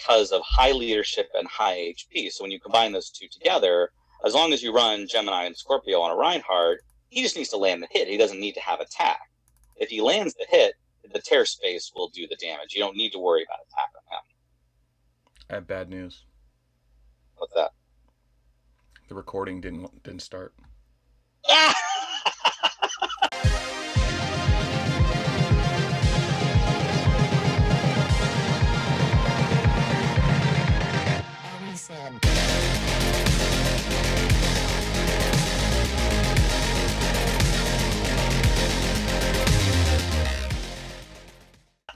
because of high leadership and high HP. So when you combine those two together, as long as you run Gemini and Scorpio on a Reinhardt, he just needs to land the hit. He doesn't need to have attack. If he lands the hit, the tear space will do the damage. You don't need to worry about attack on him. I have bad news. What's that? The recording didn't start.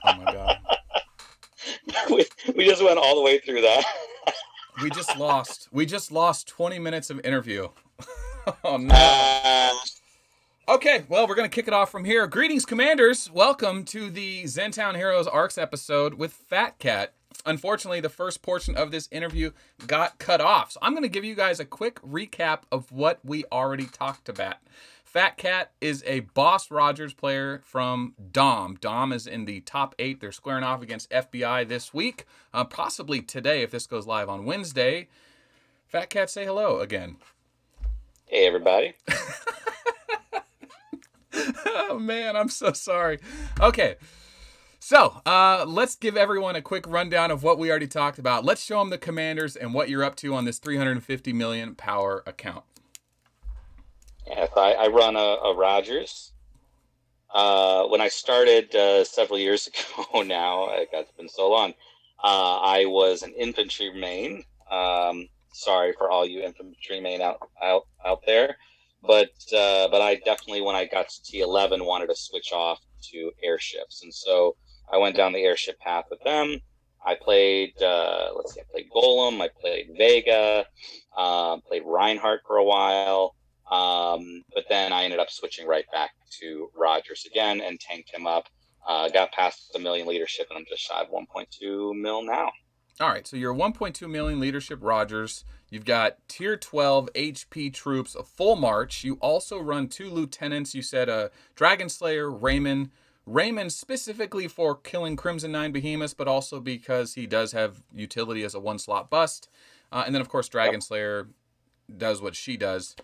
Oh my god. we just went all the way through that. We just lost 20 minutes of interview. Oh no. Okay, well, we're going to kick it off from here. Greetings, Commanders. Welcome to the Zentown Heroes Arcs episode with FATCAT. Unfortunately, the first portion of this interview got cut off. So I'm going to give you guys a quick recap of what we already talked about. FATCAT is a Boss Rogers player from Dom. Dom is in the top 8. They're squaring off against FBI this week. Possibly today if this goes live on Wednesday. FATCAT, say hello again. Hey, everybody. Oh, man, I'm so sorry. Okay, so let's give everyone a quick rundown of what we already talked about. Let's show them the Commanders and what you're up to on this 350 million power account. Yes, I run a Rogers. When I started several years ago now, it's been so long, I was an infantry main. Sorry for all you infantry main out there. But I definitely, when I got to T11, wanted to switch off to airships. And so I went down the airship path with them. I played, I played Golem, I played Vega, played Reinhardt for a while. But then I ended up switching right back to Rogers again and tanked him up. Got past the million leadership, and I'm just shy of 1.2 mil now. All right, so you're 1.2 million leadership Rogers. You've got tier 12 HP troops, a full march. You also run 2 lieutenants. You said Dragon Slayer, Raymond. Raymond specifically for killing Crimson 9 behemoths, but also because he does have utility as a 1-slot bust. And then, of course, Dragon Slayer does what she does.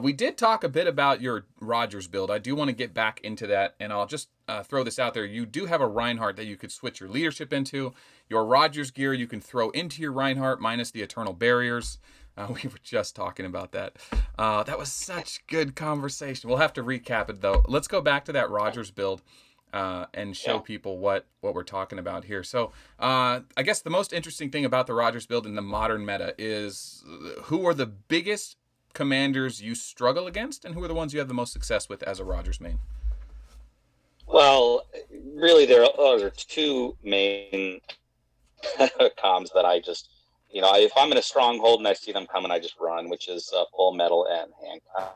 We did talk a bit about your Rogers build. I do want to get back into that, and I'll just throw this out there. You do have a Reinhardt that you could switch your leadership into. Your Rogers gear you can throw into your Reinhardt minus the Eternal Barriers. We were just talking about that. That was such good conversation. We'll have to recap it, though. Let's go back to that Rogers build and show people what we're talking about here. So I guess the most interesting thing about the Rogers build in the modern meta is who are the biggest commanders you struggle against, and who are the ones you have the most success with as a Rogers main? Well, really, there are 2 main comms that I just, if I'm in a stronghold and I see them coming, I just run, which is Full Metal and Handcuff.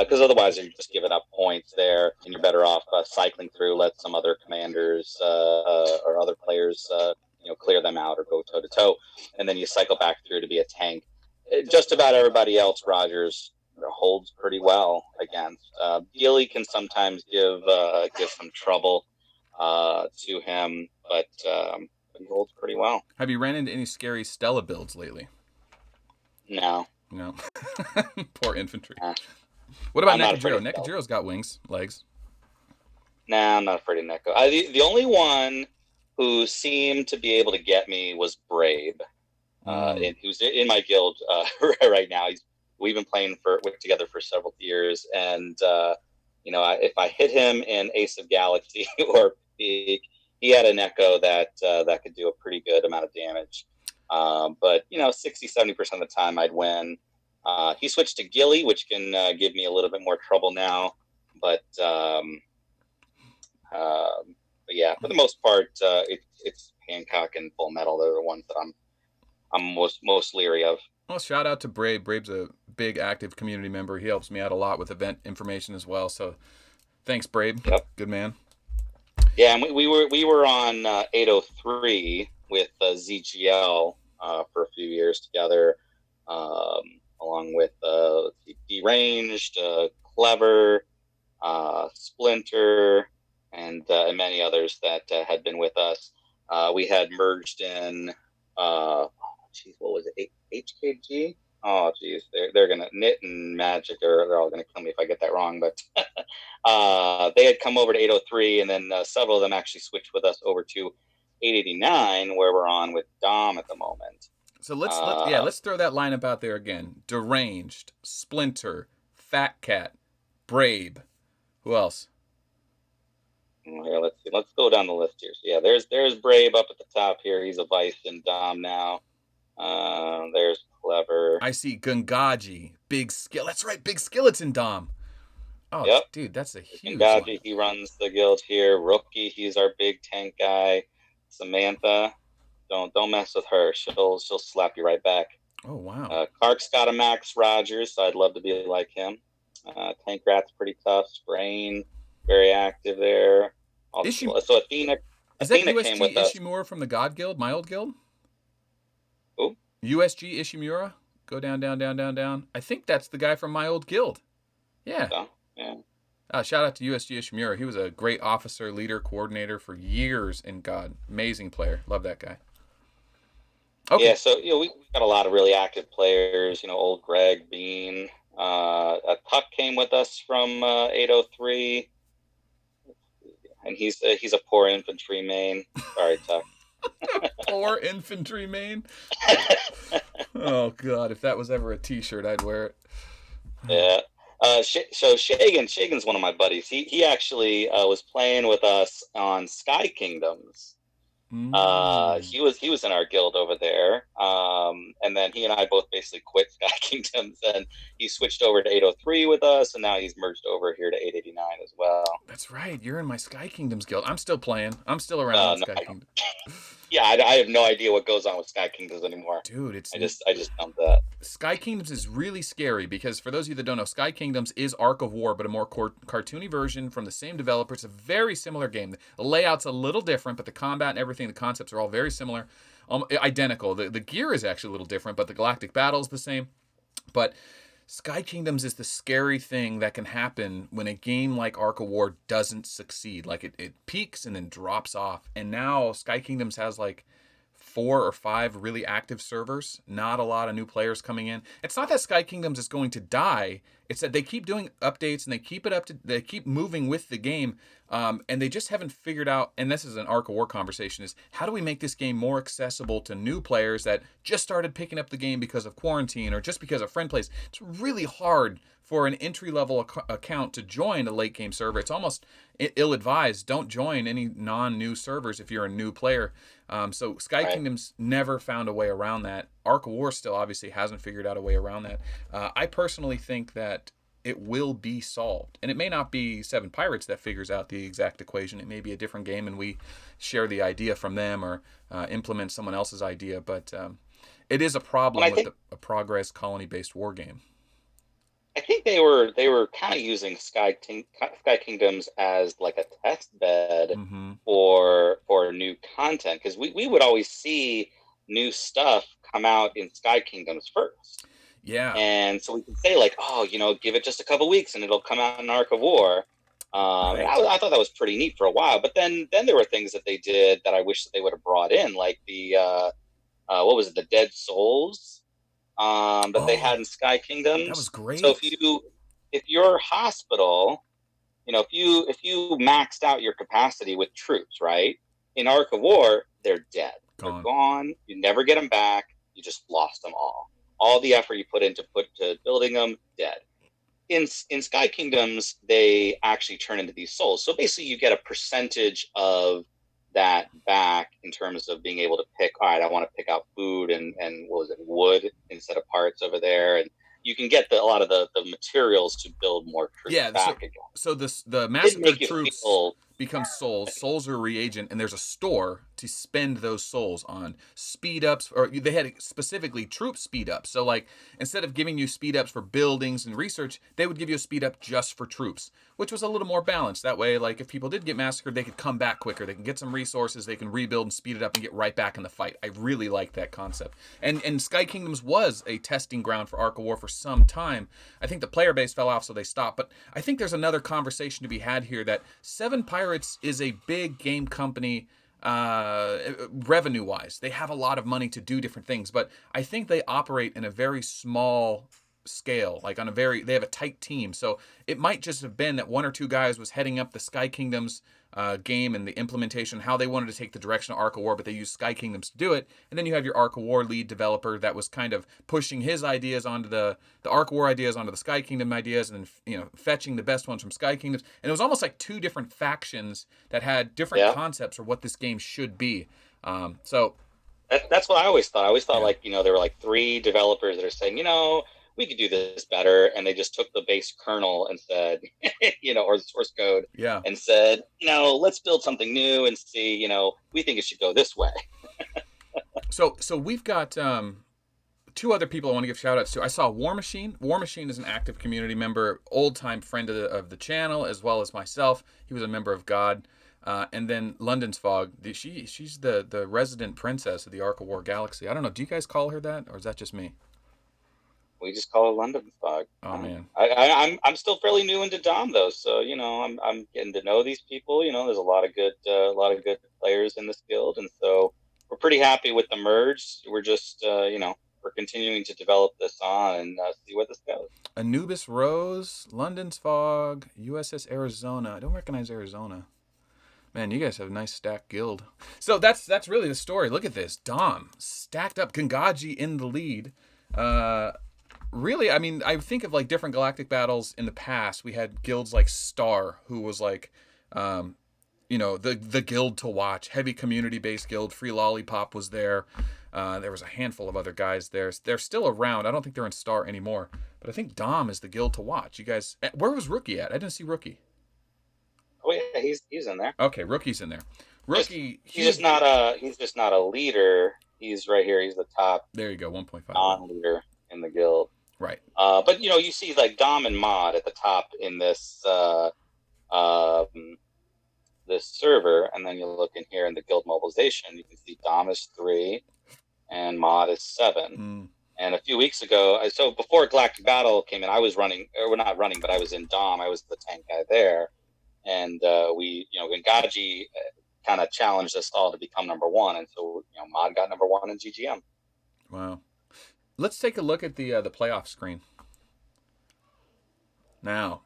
Because otherwise you're just giving up points there, and you're better off cycling through, let some other commanders or other players clear them out or go toe-to-toe, and then you cycle back through to be a tank. Just about everybody else, Rogers holds pretty well against. Gilly can sometimes give some trouble to him, but he holds pretty well. Have you ran into any scary Stella builds lately? No. Poor infantry. What about Nekajiro? Nekajiro's got legs. Nah, I'm not afraid of Neko. The only one who seemed to be able to get me was Brave. Who's in my guild right now. We've been playing together for several years, and if I hit him in Ace of Galaxy or Peak, he had an Echo that could do a pretty good amount of damage. But 60-70% of the time I'd win. He switched to Gilly, which can give me a little bit more trouble now, but yeah, for the most part, it's Hancock and Full Metal. They're the ones that I'm most leery of. Well, shout out to Brave. Brave's a big active community member. He helps me out a lot with event information as well. So thanks, Brave. Yep. Good man. Yeah, and we were on 803 with ZGL for a few years together, along with Deranged, Clever, Splinter, and many others that had been with us. We had merged in, geez, what was it? HKG? Oh, geez, they're gonna Knit and Magic. They're all gonna kill me if I get that wrong. But they had come over to 803, and then several of them actually switched with us over to 889, where we're on with Dom at the moment. So let's throw that lineup out there again. Deranged, Splinter, FATCAT, Brave. Who else? Here, let's see. Let's go down the list here. So yeah, there's Brave up at the top here. He's a Vice in Dom now. There's Clever. I see Gungaji, Big Skill. That's right, Big Skillet's in Dom. Oh, yep. Dude, that's a huge Gungaji, he runs the guild here. Rookie, he's our big tank guy. Samantha, don't mess with her. She'll slap you right back. Oh wow. Clark's got a Max Rogers, so I'd love to be like him. Tank Rat's pretty tough. Sprain, very active there. So Athena. Is that USG came with Ishimura from the God Guild, my old guild? Who? USG Ishimura. Go down. I think that's the guy from my old guild. Yeah. Yeah. Shout out to USG Ishimura. He was a great officer, leader, coordinator for years in God. Amazing player. Love that guy. Okay. Yeah, so we got a lot of really active players. Old Greg Bean. Tuck came with us from 803. And he's a poor infantry main. Sorry, Tuck. Poor infantry main? Oh, God. If that was ever a T-shirt, I'd wear it. Yeah. So Shagan's one of my buddies. He actually was playing with us on Sky Kingdoms. He was in our guild over there. And then he and I both basically quit Sky Kingdoms, and he switched over to 803 with us, and now he's merged over here to 889 as well. That's right. You're in my Sky Kingdoms guild. I'm still playing. I'm still around Sky Kingdoms. Yeah, I have no idea what goes on with Sky Kingdoms anymore. Dude, I just dumped that. Sky Kingdoms is really scary because for those of you that don't know, Sky Kingdoms is Ark of War, but a more cartoony version from the same developer. It's a very similar game. The layout's a little different, but the combat and everything, the concepts are all very similar, identical. The gear is actually a little different, but the galactic battle is the same. But Sky Kingdoms is the scary thing that can happen when a game like Ark of War doesn't succeed. Like it peaks and then drops off. And now Sky Kingdoms has like 4 or 5 really active servers, not a lot of new players coming in. It's not that Sky Kingdoms is going to die. It's that they keep doing updates and they keep moving with the game. And they just haven't figured out, and this is an Ark of War conversation, is how do we make this game more accessible to new players that just started picking up the game because of quarantine or just because a friend plays. It's really hard for an entry-level account to join a late game server. It's almost ill-advised. Don't join any non-new servers if you're a new player. So Sky Kingdoms never found a way around that. Ark of War still obviously hasn't figured out a way around that. I personally think that it will be solved. And it may not be Seven Pirates that figures out the exact equation. It may be a different game and we share the idea from them or implement someone else's idea. But it is a problem with a progress colony-based war game. I think they were kind of using Sky Kingdoms as like a test bed for new content, because we would always see new stuff come out in Sky Kingdoms first. Yeah. And so we can say like, oh, give it just a couple weeks and it'll come out in Ark of War. Right. I thought that was pretty neat for a while, but then there were things that they did that I wish that they would have brought in, like the what was it, the Dead Souls that they had in Sky Kingdoms. That was great. So if your hospital, if you maxed out your capacity with troops, right, in Ark of War, they're dead. They're gone. You never get them back. You just lost them all. All the effort you put into building them, dead. In Sky Kingdoms, they actually turn into these souls. So basically, you get a percentage of that back in terms of being able to pick. All right, I want to pick out food and what was it, wood instead of parts over there, and you can get a lot of the materials to build more troops back again. So the massacred troops become souls. Souls are a reagent, and there's a store to spend those souls on speed ups, or they had specifically troop speed ups. So like instead of giving you speed ups for buildings and research, they would give you a speed up just for troops, which was a little more balanced. That way, like if people did get massacred, they could come back quicker. They can get some resources, they can rebuild and speed it up and get right back in the fight. I really like that concept. And Sky Kingdoms was a testing ground for Ark of War for some time. I think the player base fell off, so they stopped. But I think there's another conversation to be had here that Seven Pirates is a big game company revenue wise. They have a lot of money to do different things, but I think they operate in a very small scale, like they have a tight team. So it might just have been that one or two guys was heading up the Sky Kingdoms game and the implementation, how they wanted to take the direction of Arc of War, but they used Sky Kingdoms to do it. And then you have your Arc of War lead developer that was kind of pushing his ideas onto the Arc of War ideas onto the Sky Kingdom ideas, and then fetching the best ones from Sky Kingdoms. And it was almost like two different factions that had different Yeah. concepts for what this game should be. So That's what I always thought. I always thought, yeah. like, there were like three developers that are saying, we could do this better. And they just took the base kernel and said, or the source code Yeah. and said, let's build something new and see, we think it should go this way. So we've got two other people I want to give shout outs to. I saw War Machine. War Machine is an active community member, old time friend of the channel, as well as myself. He was a member of God. And then London's Fog. She's the resident princess of the Arc of War galaxy. I don't know. Do you guys call her that, or is that just me? We just call it London Fog. Oh man, I'm still fairly new into Dom though, so I'm getting to know these people. There's a lot of good players in this guild, and so we're pretty happy with the merge. We're just we're continuing to develop this on and see where this goes. Anubis Rose, London's Fog, USS Arizona. I don't recognize Arizona. Man, you guys have a nice stacked guild. So that's really the story. Look at this. Dom stacked up, Gangaji in the lead. Really, I mean, I think of like different galactic battles in the past. We had guilds like Star, who was like, the guild to watch. Heavy community-based guild. Free Lollipop was there. There was a handful of other guys there. They're still around. I don't think they're in Star anymore. But I think Dom is the guild to watch. You guys, where was Rookie at? I didn't see Rookie. Oh yeah, he's in there. Okay, Rookie's in there. Rookie, he's just not a leader. He's right here. He's the top. There you go, 1.5 non-leader in the guild. Right. But you see like Dom and Mod at the top in this this server, and then you look in here in the guild mobilization. You can see Dom is 3, and Mod is 7. And a few weeks ago, so before Galactic Battle came in, I was running, or not running, but I was in Dom. I was the tank guy there, and Gangaji kind of challenged us all to become number 1, and so Mod got number 1 in GGM. Wow. Let's take a look at the playoff screen. Now,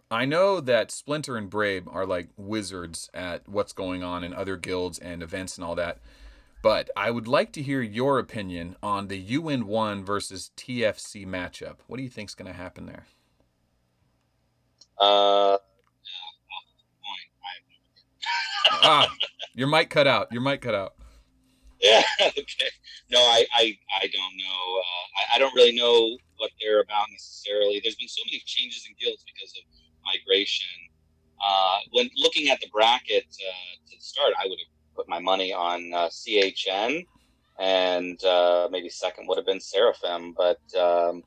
I know that Splinter and Brave are like wizards at what's going on in other guilds and events and all that, but I would like to hear your opinion on the UN1 versus TFC matchup. What do you think's going to happen there? Your mic cut out. Yeah. Okay. No, I don't know. I don't really know what they're about necessarily. There's been so many changes in guilds because of migration. When looking at the bracket to start, I would have put my money on CHN, and maybe second would have been Seraphim. But the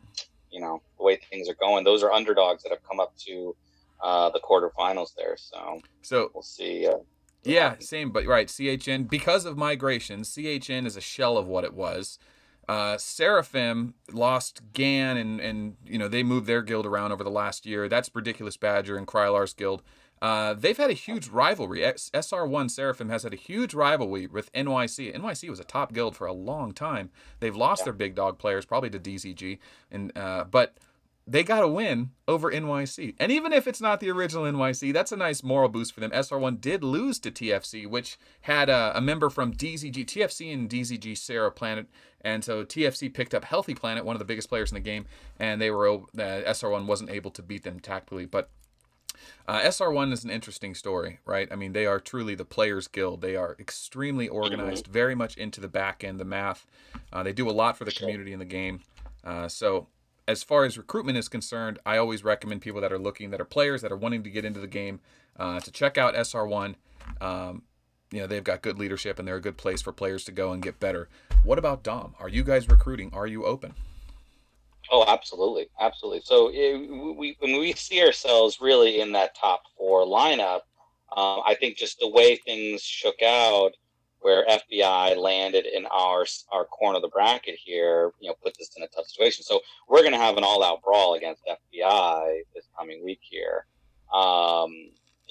way things are going, those are underdogs that have come up to the quarterfinals there. So we'll see. Yeah, same, but right, CHN, because of migration, CHN is a shell of what it was. Seraphim lost Gan, and they moved their guild around over the last year. That's Ridiculous Badger and Krylar's guild. They've had a huge rivalry. SR1 Seraphim has had a huge rivalry with NYC. NYC was a top guild for a long time. They've lost their big dog players, probably to DZG, but they got a win over NYC. And even if it's not the original NYC, that's a nice moral boost for them. SR1 did lose to TFC, which had a member from DZG. TFC and DZG share a planet. And so TFC picked up Healthy Planet, one of the biggest players in the game. And SR1 wasn't able to beat them tactically. But SR1 is an interesting story, right? I mean, they are truly the players' guild. They are extremely organized, very much into the back end, the math. They do a lot for the community in the game. So as far as recruitment is concerned, I always recommend people that are looking, that are players, that are wanting to get into the game, to check out SR1. They've got good leadership, and they're a good place for players to go and get better. What about Dom? Are you guys recruiting? Are you open? Oh, absolutely. So when we see ourselves really in that top 4 lineup, I think just the way things shook out, where FBI landed in our corner of the bracket here, puts us in a tough situation. So we're going to have an all-out brawl against FBI this coming week here.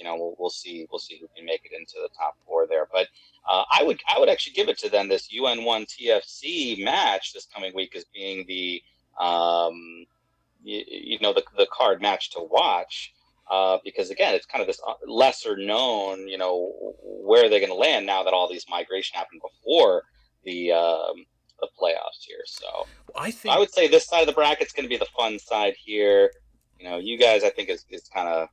we'll see who can make it into the top four there. But I would actually give it to them. This UN1 TFC match this coming week as being the the card match to watch. Because again, it's kind of this lesser known, where are they going to land now that all these migration happened before the playoffs here. So I would say this side of the bracket's going to be the fun side here. You guys, I think is kind of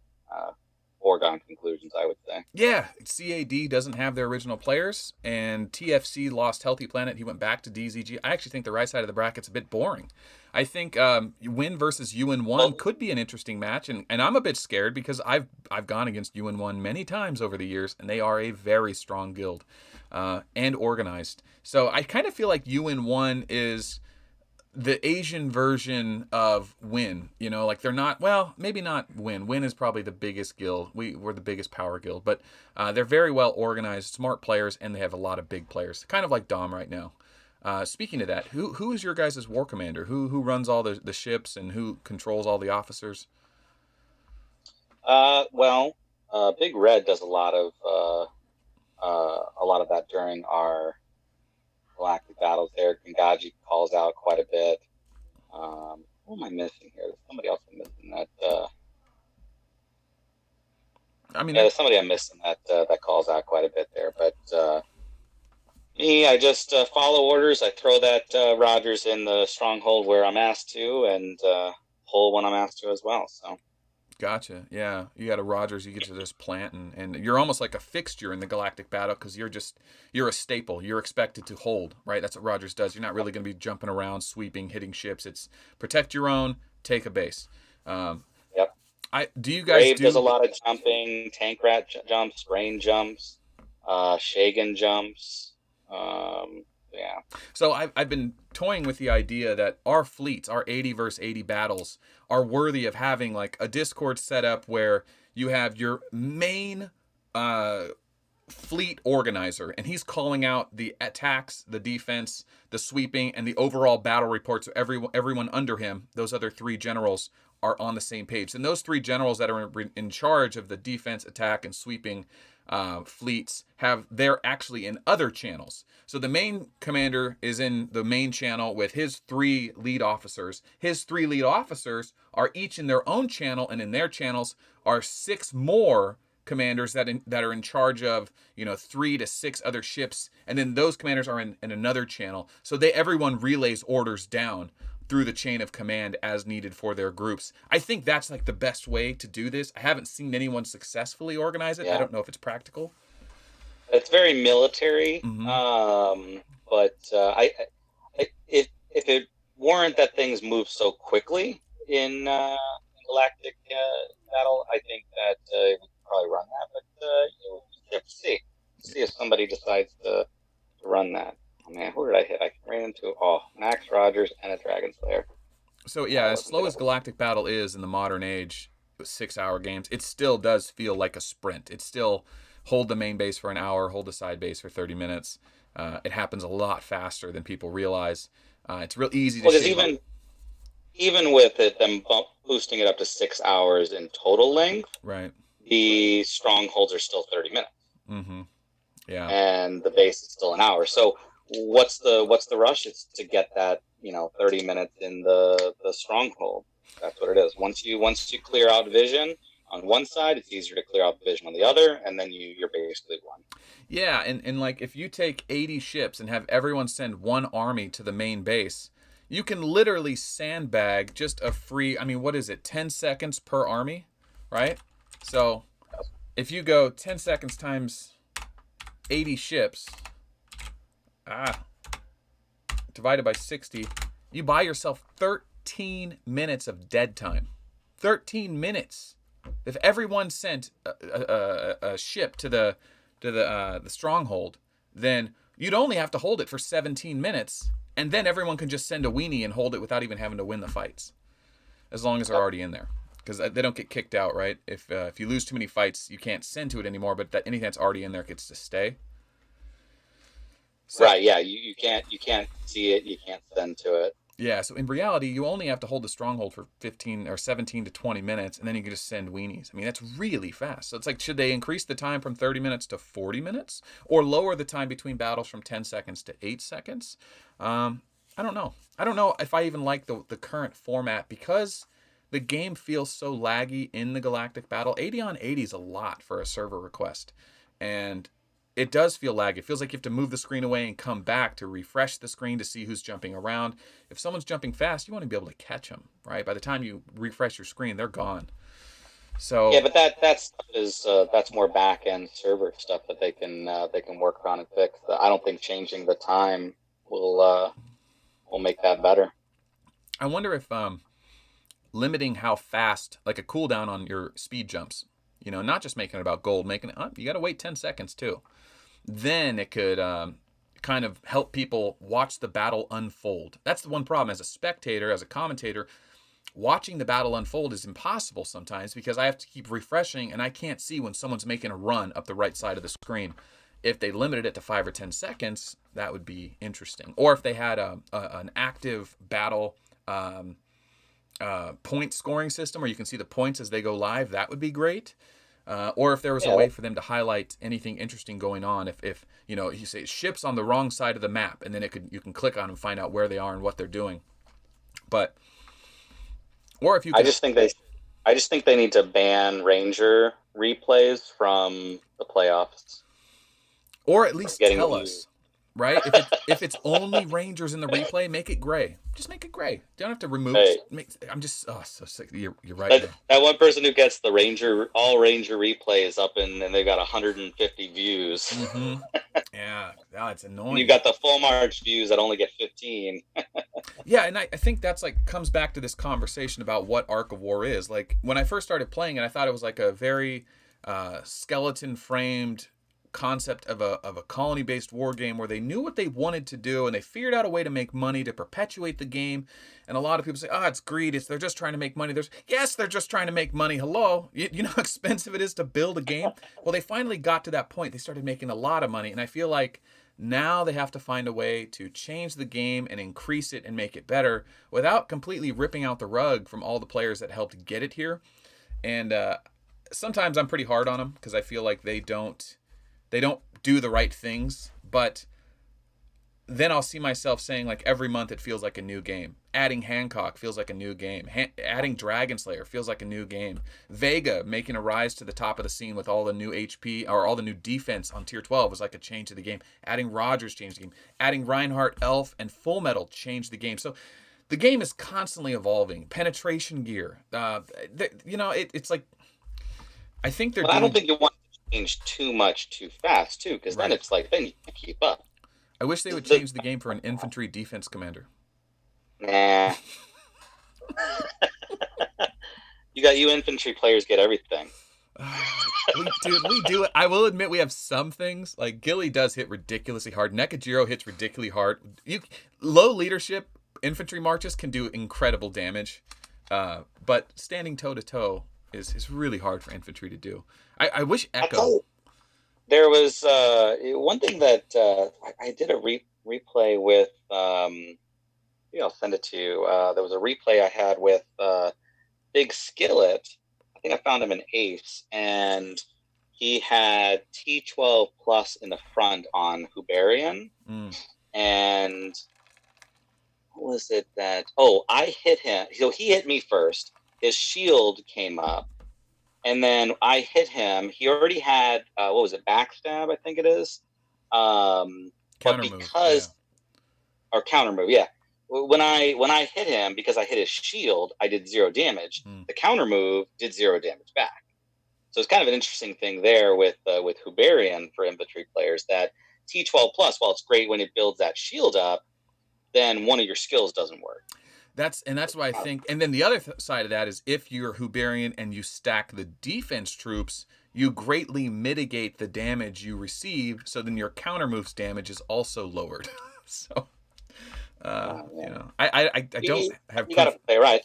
foregone conclusions, I would say. Yeah, CAD doesn't have their original players, and TFC lost Healthy Planet. He went back to DZG. I actually think the right side of the bracket's a bit boring. I think Win versus UN1 could be an interesting match, and I'm a bit scared because I've gone against UN1 many times over the years, and they are a very strong guild and organized. So I kind of feel like UN1 is the Asian version of Win, like they're not, well, maybe not Win. Win is probably the biggest guild. We're the biggest power guild, but they're very well organized, smart players, and they have a lot of big players, kind of like Dom right now. Speaking of that, who is your guys' war commander? Who runs all the ships and who controls all the officers? Big Red does a lot of that during our galactic battles there. Gangaji calls out quite a bit. Who am I missing here? There's somebody else I'm missing that. There's somebody I'm missing that calls out quite a bit there. But me, I just follow orders. I throw that Rogers in the stronghold where I'm asked to, and pull when I'm asked to as well. So. Gotcha. Yeah, you got a Rogers. You get to just plant, and you're almost like a fixture in the galactic battle because you're a staple. You're expected to hold, right? That's what Rogers does. You're not really going to be jumping around, sweeping, hitting ships. It's protect your own, take a base. Yep. Do you guys Brave does a lot of jumping, Tank Rat jumps, Rain jumps, Shagan jumps. Yeah. So I've been toying with the idea that our fleets, our 80 versus 80 battles, are worthy of having like a Discord setup where you have your main fleet organizer, and he's calling out the attacks, the defense, the sweeping, and the overall battle reports. So everyone under him, those other three generals, are on the same page. And those three generals that are in charge of the defense, attack, and sweeping fleets they're actually in other channels. So the main commander is in the main channel with his three lead officers. His three lead officers are each in their own channel, and in their channels are 6 more commanders that are in charge of 3 to 6 other ships, and then those commanders are in another channel. So everyone relays orders down through the chain of command as needed for their groups. I think that's like the best way to do this. I haven't seen anyone successfully organize it. Yeah. I don't know if it's practical. It's very military, but if it weren't that things move so quickly in Galactic battle, I think that we could probably run that. But we'll have to see if somebody decides to run that. Oh, man, who did I hit? I ran into Max Rogers and a Dragon Slayer. So yeah, as slow as Galactic Battle is in the modern age, with 6-hour games, it still does feel like a sprint. It still hold the main base for an hour, hold the side base for 30 minutes. It happens a lot faster than people realize. It's real easy to shape even with them boosting it up to 6 hours in total length, right? The strongholds are still 30 minutes. Mm-hmm. Yeah, and the base is still an hour. So what's the rush? It's to get that 30 minutes in the stronghold. That's what it is. Once you clear out vision on one side, it's easier to clear out vision on the other, and then you're basically won. Yeah, and like if you take 80 ships and have everyone send one army to the main base, you can literally sandbag just a free, 10 seconds per army, right? So if you go 10 seconds times 80 ships, divided by 60, you buy yourself 13 minutes of dead time. 13 minutes. If everyone sent a ship to the stronghold, then you'd only have to hold it for 17 minutes, and then everyone can just send a weenie and hold it without even having to win the fights, as long as they're already in there, because they don't get kicked out, right? If you lose too many fights, you can't send to it anymore, but anything that's already in there gets to stay. So, right, yeah, you can't see it, you can't send to it. Yeah, so in reality, you only have to hold the stronghold for 15 or 17 to 20 minutes, and then you can just send weenies. I mean, that's really fast. So it's like, should they increase the time from 30 minutes to 40 minutes? Or lower the time between battles from 10 seconds to 8 seconds? I don't know. I don't know if I even like the current format because the game feels so laggy in the Galactic Battle. 80 on 80 is a lot for a server request. And it does feel laggy. It feels like you have to move the screen away and come back to refresh the screen to see who's jumping around. If someone's jumping fast, you want to be able to catch them, right? By the time you refresh your screen, they're gone. Yeah, So, but that stuff is that's more back end server stuff that they can work on and fix. I don't think changing the time will make that better. I wonder if limiting how fast, like a cooldown on your speed jumps, not just making it about gold, making it, you got to wait 10 seconds too. Then it could kind of help people watch the battle unfold. That's the one problem as a spectator, as a commentator. Watching the battle unfold is impossible sometimes because I have to keep refreshing and I can't see when someone's making a run up the right side of the screen. If they limited it to 5 or 10 seconds, that would be interesting. Or if they had an active battle point scoring system where you can see the points as they go live, that would be great. Or if there was a way for them to highlight anything interesting going on, if you say ships on the wrong side of the map, and then you can click on them and find out where they are and what they're doing. But or if you I could, just think they need to ban Ranger replays from the playoffs. or at least Getting tell us, right? If it's only Rangers in the replay, make it gray. Just make it gray. You don't have to remove. hey, I'm just so sick. You're right. that one person who gets the all Ranger replays up and they've got 150 views. Mm-hmm. Yeah, it's annoying. And you got the full March views that only get 15. Yeah, and I think that's comes back to this conversation about what Arc of War is. Like when I first started playing it, I thought it was like a very skeleton framed concept of a colony based war game where they knew what they wanted to do and they figured out a way to make money to perpetuate the game. And a lot of people say, it's greed, they're just trying to make money. They're just trying to make money. Hello, you know how expensive it is to build a game? Well, they finally got to that point. They started making a lot of money, and I feel like now they have to find a way to change the game and increase it and make it better without completely ripping out the rug from all the players that helped get it here. And sometimes I'm pretty hard on them because I feel like they don't do the right things, but then I'll see myself saying, like, every month it feels like a new game. Adding Hancock feels like a new game. Adding Dragon Slayer feels like a new game. Vega making a rise to the top of the scene with all the new HP or all the new defense on tier 12 was like a change to the game. Adding Rogers changed the game. Adding Reinhardt, Elf, and Full Metal changed the game. So the game is constantly evolving. Penetration gear. It's like, I think they're I don't think you want to change too much too fast, too, because then it's like, then you can't keep up. I wish they would change the game for an infantry defense commander. Nah. you infantry players get everything. We do it. I will admit we have some things. Like Gilly does hit ridiculously hard. Nekajiro hits ridiculously hard. Low leadership infantry marches can do incredible damage. But standing toe to toe is really hard for infantry to do. I wish Echo. There was one thing that I did a replay with. Maybe I'll send it to you. There was a replay I had with Big Skillet. I think I found him in Ace, and he had T12 plus in the front on Hubarian. And what was it that? Oh, I hit him. So he hit me first. His shield came up. And then I hit him. He already had what was it, backstab? I think it is. But because or counter move, yeah. When I hit him, because I hit his shield, I did 0 damage. The counter move did 0 damage back. So it's kind of an interesting thing there with Hubarian for infantry players that T12 plus, while it's great when it builds that shield up, then one of your skills doesn't work. That's why I think, and then the other side of that is if you're Hubarian and you stack the defense troops, you greatly mitigate the damage you receive, so then your counter moves damage is also lowered. So, I don't have. You got to play right.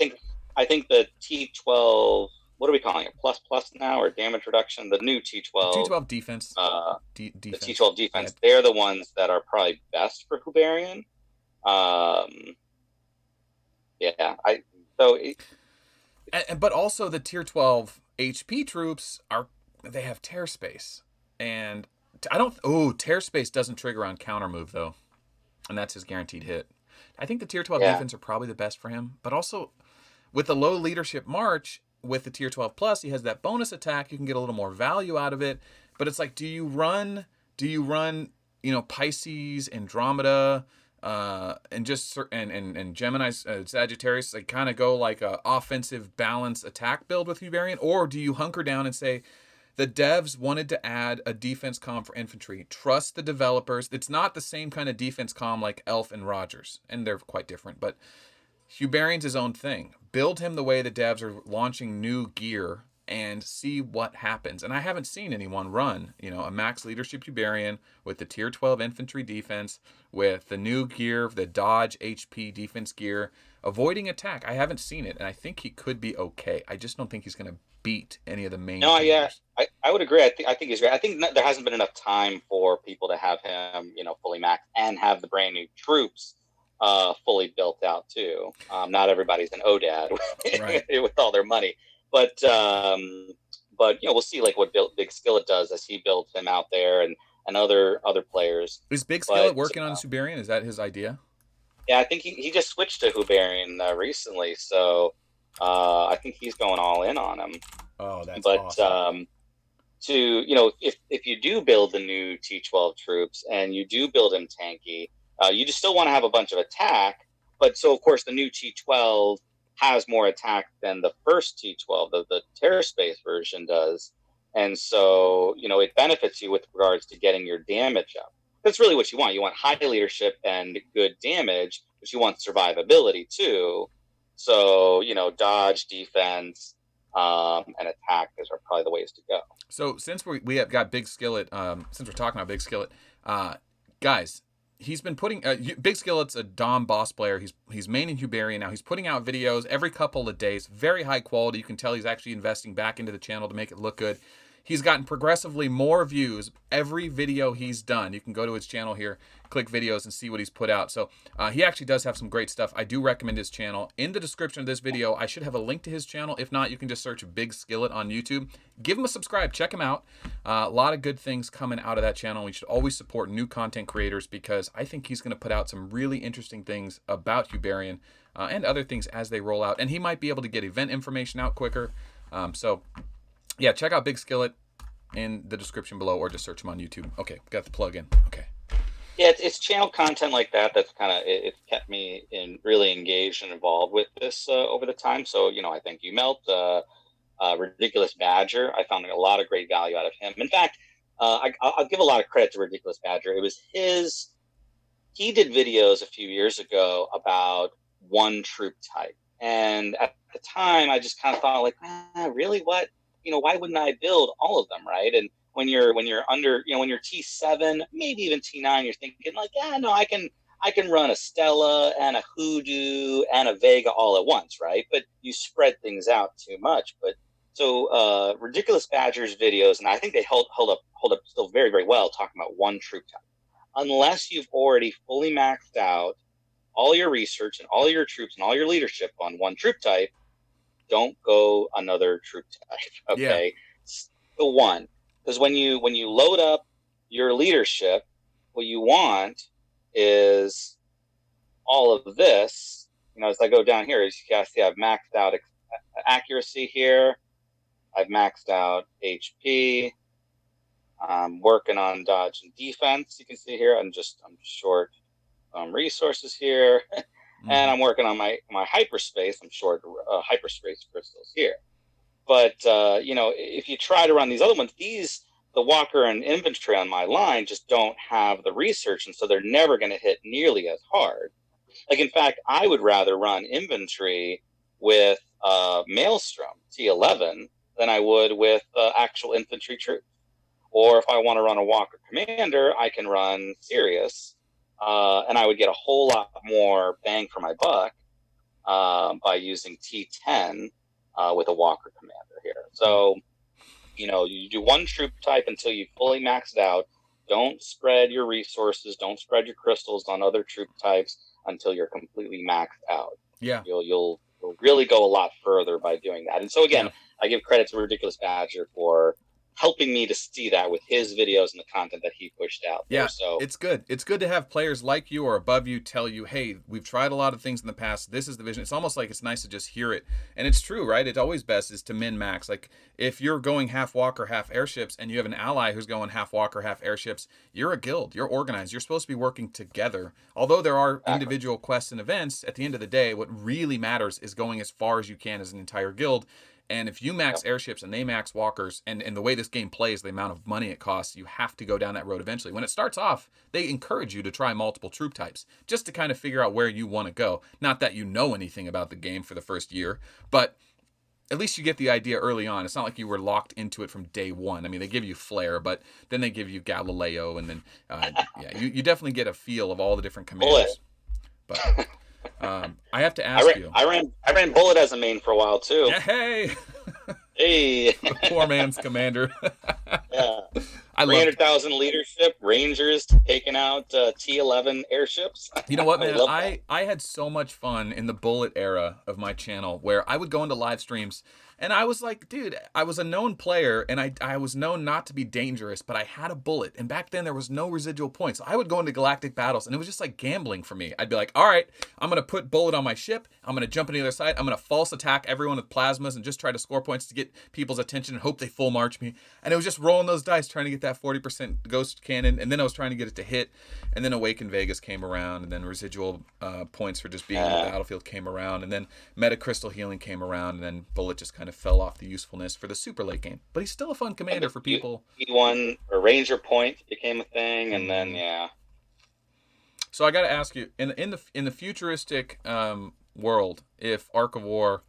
I think the T12. What are we calling it? Plus now or damage reduction? The new T12. T12 defense. The T12 defense. Yeah. They're the ones that are probably best for Hubarian. Yeah, I so it, But also the tier 12 HP troops they have tear space, and I don't. Oh, tear space doesn't trigger on counter move though, and that's his guaranteed hit. I think the tier 12 yeah. defense are probably the best for him, but also with the low leadership march with the tier 12 plus, he has that bonus attack. You can get a little more value out of it, but it's like, do you run Pisces, Andromeda, and just and Gemini's Sagittarius, like kind of go like a offensive balance attack build with Hubarian, or do you hunker down and say the devs wanted to add a defense comm for infantry? Trust the developers. It's not the same kind of defense comm like Elf and Rogers, and they're quite different, but Hubarian's his own thing. Build him the way the devs are launching new gear and see what happens. And I haven't seen anyone run, a max leadership Hubarian with the tier 12 infantry defense, with the new gear, the dodge HP defense gear, avoiding attack. I haven't seen it, and I think he could be okay. I just don't think he's going to beat any of the main No, yeah, commanders. I would agree. I think he's great. I think there hasn't been enough time for people to have him, fully maxed and have the brand new troops fully built out too. Not everybody's an ODAD Right. with all their money, but we'll see like what Big Skillet does as he builds him out there, and other players. Is Big Skillet But working on Hubarian? Is that his idea? yeah, I think he just switched to Hubarian recently, so I think he's going all in on him. Oh, that's But awesome. to if you do build the new T12 troops and you do build him tanky, you just still want to have a bunch of attack. But so of course the new T12 has more attack than the first T12, the Terror Space version does, and so it benefits you with regards to getting your damage up. That's really what you want. You want high leadership and good damage, but you want survivability too. So dodge, defense, and attack are probably the ways to go. So since we have got Big Skillet, since we're talking about Big Skillet, guys, he's been putting Big Skillet's a Dom boss player. He's maining Hubarian now. He's putting out videos every couple of days, very high quality. You can tell he's actually investing back into the channel to make it look good. He's gotten progressively more views every video he's done. You can go to his channel here, click videos, and see what he's put out. So he actually does have some great stuff. I do recommend his channel. In the description of this video, I should have a link to his channel. If not, you can just search Big Skillet on YouTube. Give him a subscribe. Check him out. A lot of good things coming out of that channel. We should always support new content creators because I think he's going to put out some really interesting things about Hubarian and other things as they roll out. And he might be able to get event information out quicker. So yeah, check out Big Skillet in the description below, or just search him on YouTube. Okay, got the plug in. Okay. Yeah, it's channel content like that that's kind of it's kept me really engaged and involved with this over the time. So I thank you, Melt. Ridiculous Badger, I found a lot of great value out of him. In fact, I'll give a lot of credit to Ridiculous Badger. It was he did videos a few years ago about one troop type, and at the time I just kind of thought like, really, what, why wouldn't I build all of them, right? And when you're under, when you're T7, maybe even T9, you're thinking like, yeah, no, I can run a Stella and a Hoodoo and a Vega all at once, right? But you spread things out too much. But so Ridiculous Badger's videos, and I think they hold up still very, very well, talking about one troop type. Unless you've already fully maxed out all your research and all your troops and all your leadership on one troop type, don't go another troop type. Yeah. Okay, the one, because when you load up your leadership, what you want is all of this. As I go down here, as you guys see, I've maxed out accuracy here. I've maxed out HP. I'm working on dodge and defense. You can see here, I'm short resources here. And I'm working on my hyperspace. I'm short hyperspace crystals here. But if you try to run these other ones, the Walker and infantry on my line just don't have the research, and so they're never going to hit nearly as hard. Like, in fact, I would rather run infantry with Maelstrom T11 than I would with actual infantry troops. Or if I want to run a Walker Commander, I can run Sirius, and I would get a whole lot more bang for my buck by using T10 with a Walker Commander here. So, you do one troop type until you fully maxed out. Don't spread your resources. Don't spread your crystals on other troop types until you're completely maxed out. Yeah. You'll really go a lot further by doing that. And so again, Yeah. I give credit to Ridiculous Badger for helping me to see that with his videos and the content that he pushed out there. Yeah, So it's good. It's good to have players like you or above you tell you, hey, we've tried a lot of things in the past. This is the vision. It's almost like it's nice to just hear it. And it's true, right? It's always best is to min max. Like if you're going half walker, half airships, and you have an ally who's going half walker, half airships, you're a guild. You're organized. You're supposed to be working together. Although there are exactly. individual quests and events, at the end of the day, what really matters is going as far as you can as an entire guild. And if you max Yep. airships and they max walkers, and the way this game plays, the amount of money it costs, you have to go down that road eventually. When it starts off, they encourage you to try multiple troop types just to kind of figure out where you want to go. Not that you know anything about the game for the first year, but at least you get the idea early on. It's not like you were locked into it from day one. I mean, they give you Flare, but then they give you Galileo, and then yeah, you definitely get a feel of all the different Bullet. commanders. But I have to ask you. I ran Bullet as a main for a while too. Yeah, hey. Hey. Poor man's commander. Yeah. I love 300,000 leadership, Rangers taking out T-11 airships. You know what, man? I I had so much fun in the Bullet era of my channel where I would go into live streams and I was like, dude, I was a known player and I was known not to be dangerous, but I had a bullet. And back then there was no residual points. So I would go into galactic battles and it was just like gambling for me. I'd be like, all right, I'm going to put Bullet on my ship. I'm going to jump into the other side. I'm going to false attack everyone with plasmas and just try to score points to get people's attention and hope they full march me. And it was just rolling those dice trying to get that 40% ghost cannon. And then I was trying to get it to hit. And then Awaken Vegas came around, and then residual points for just being on the battlefield came around, and then Meta Crystal Healing came around, and then Bullet just kind of fell off the usefulness for the super late game. But he's still a fun commander for people. E1 or Ranger Point became a thing, and then yeah. So I got to ask you, in the futuristic world, if Ark of War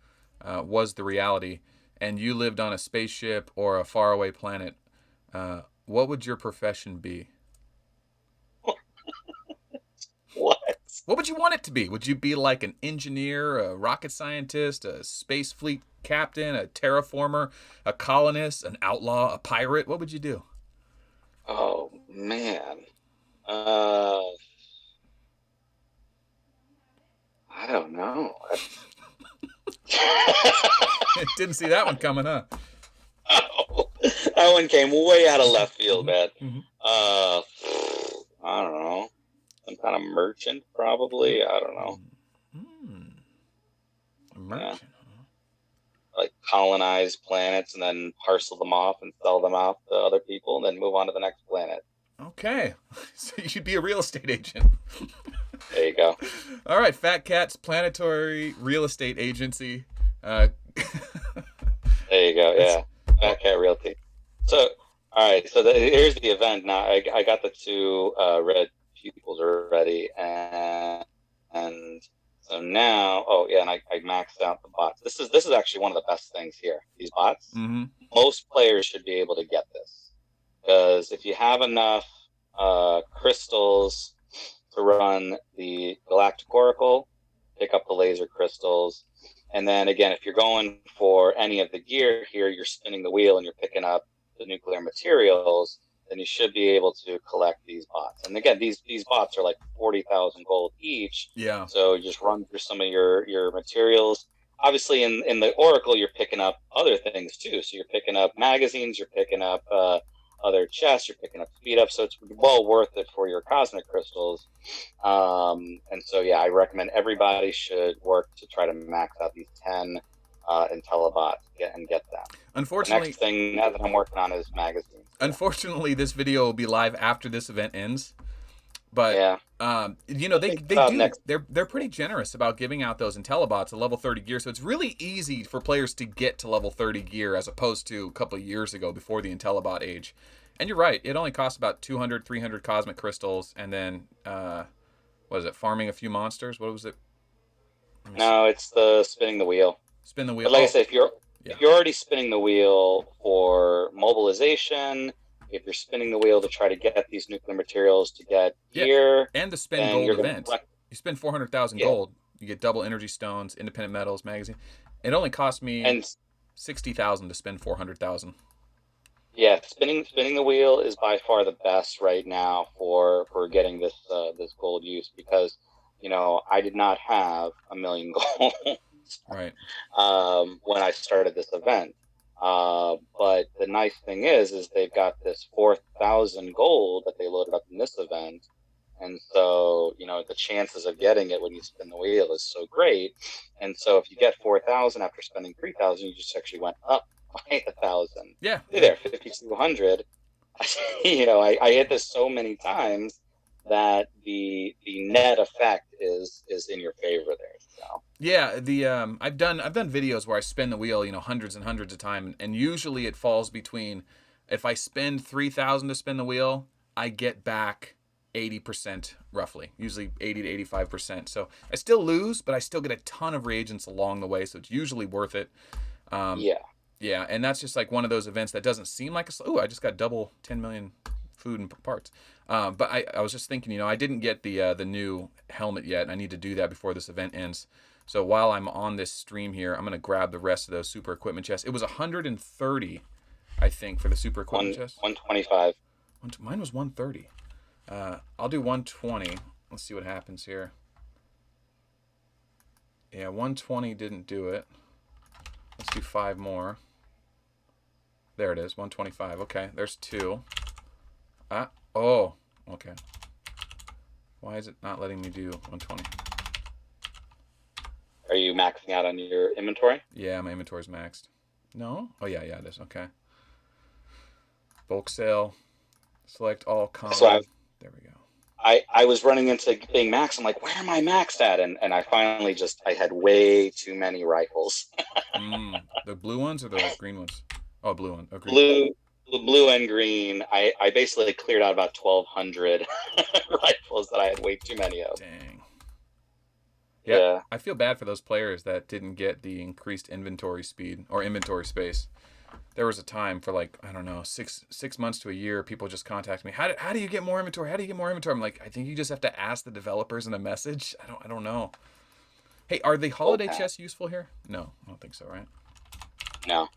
was the reality, and you lived on a spaceship or a faraway planet, what would your profession be? What? What would you want it to be? Would you be like an engineer, a rocket scientist, a space fleet captain, a terraformer, a colonist, an outlaw, a pirate? What would you do? Oh man. I don't know. Didn't see that one coming, huh? Oh, that one came way out of left field, man. Mm-hmm. I don't know. Some kind of merchant, probably. I don't know. A merchant. Yeah. Like colonize planets and then parcel them off and sell them out to other people and then move on to the next planet. Okay. So you should be a real estate agent. There you go. All right, FATCAT's Planetary Real Estate Agency. There you go, yeah. FATCAT Realty. So, all right, so here's the event. Now, I got the two red pupils already, and so now, oh yeah, and I maxed out the bots. This is actually one of the best things here. These bots, most players should be able to get this, because if you have enough crystals to run the Galactic Oracle, pick up the laser crystals, and then again, if you're going for any of the gear here, you're spinning the wheel and you're picking up the nuclear materials, then you should be able to collect these bots. And again, these bots are like 40,000 gold each. Yeah. So you just run through some of your materials. Obviously, in the Oracle, you're picking up other things too. So you're picking up magazines, you're picking up other chests, you're picking up speed up. So it's well worth it for your cosmic crystals. And so, yeah, I recommend everybody should work to try to max out these 10 IntelliBots and get them. Unfortunately, the next thing that I'm working on is magazines. Unfortunately, this video will be live after this event ends. But yeah. You know, they do they're pretty generous about giving out those IntelliBots at level 30 gear. So it's really easy for players to get to level 30 gear as opposed to a couple of years ago before the IntelliBot age. And you're right, it only costs about 200, 300 cosmic crystals, and then what is it? Farming a few monsters. What was it? No, it's the spinning the wheel. Spin the wheel. But like I said, if you're already spinning the wheel for mobilization, if you're spinning the wheel to try to get these nuclear materials to get gear, and the spin gold event, you spend 400,000 gold, you get double energy stones, independent metals, magazine. It only cost me 60,000 to spend 400,000. Yeah, spinning the wheel is by far the best right now for getting this gold use, because I did not have a million goals Right. when I started this event. But the nice thing is they've got this 4,000 gold that they loaded up in this event. And so, the chances of getting it when you spin the wheel is so great. And so if you get 4,000 after spending 3,000, you just actually went up by 1,000. Yeah. There, 5,200. I hit this so many times that the net effect is in your favor there. So Yeah, the I've done videos where I spin the wheel, hundreds and hundreds of times, and usually it falls between, if I spend 3,000 to spin the wheel, I get back 80% roughly, usually 80 to 85%. So I still lose, but I still get a ton of reagents along the way, so it's usually worth it. yeah. Yeah, and that's just like one of those events that doesn't seem like a. Oh, I just got double 10 million food and parts. But I was just thinking, I didn't get the new helmet yet. I need to do that before this event ends. So while I'm on this stream here, I'm gonna grab the rest of those super equipment chests. It was 130, I think, for the super equipment chest. 125. Mine was 130. I'll do 120. Let's see what happens here. Yeah, 120 didn't do it. Let's do 5 more. There it is, 125. Okay, there's 2. Oh, okay. Why is it not letting me do 120? Are you maxing out on your inventory? Yeah, my inventory's maxed. No? Oh, yeah, it is. Okay. Bulk sale. Select all common. So there we go. I was running into being maxed. I'm like, where am I maxed at? And I finally I had way too many rifles. The blue ones or the green ones? Oh, blue one. Oh, green. Blue and green. I basically cleared out about 1,200 rifles that I had way too many of. Dang. Yeah, I feel bad for those players that didn't get the increased inventory speed or inventory space. There was a time for like, I don't know, six months to a year, people just contact me. How do you get more inventory? How do you get more inventory? I'm like, I think you just have to ask the developers in a message. I don't know. Hey, are the holiday chests useful here? No, I don't think so, right? No.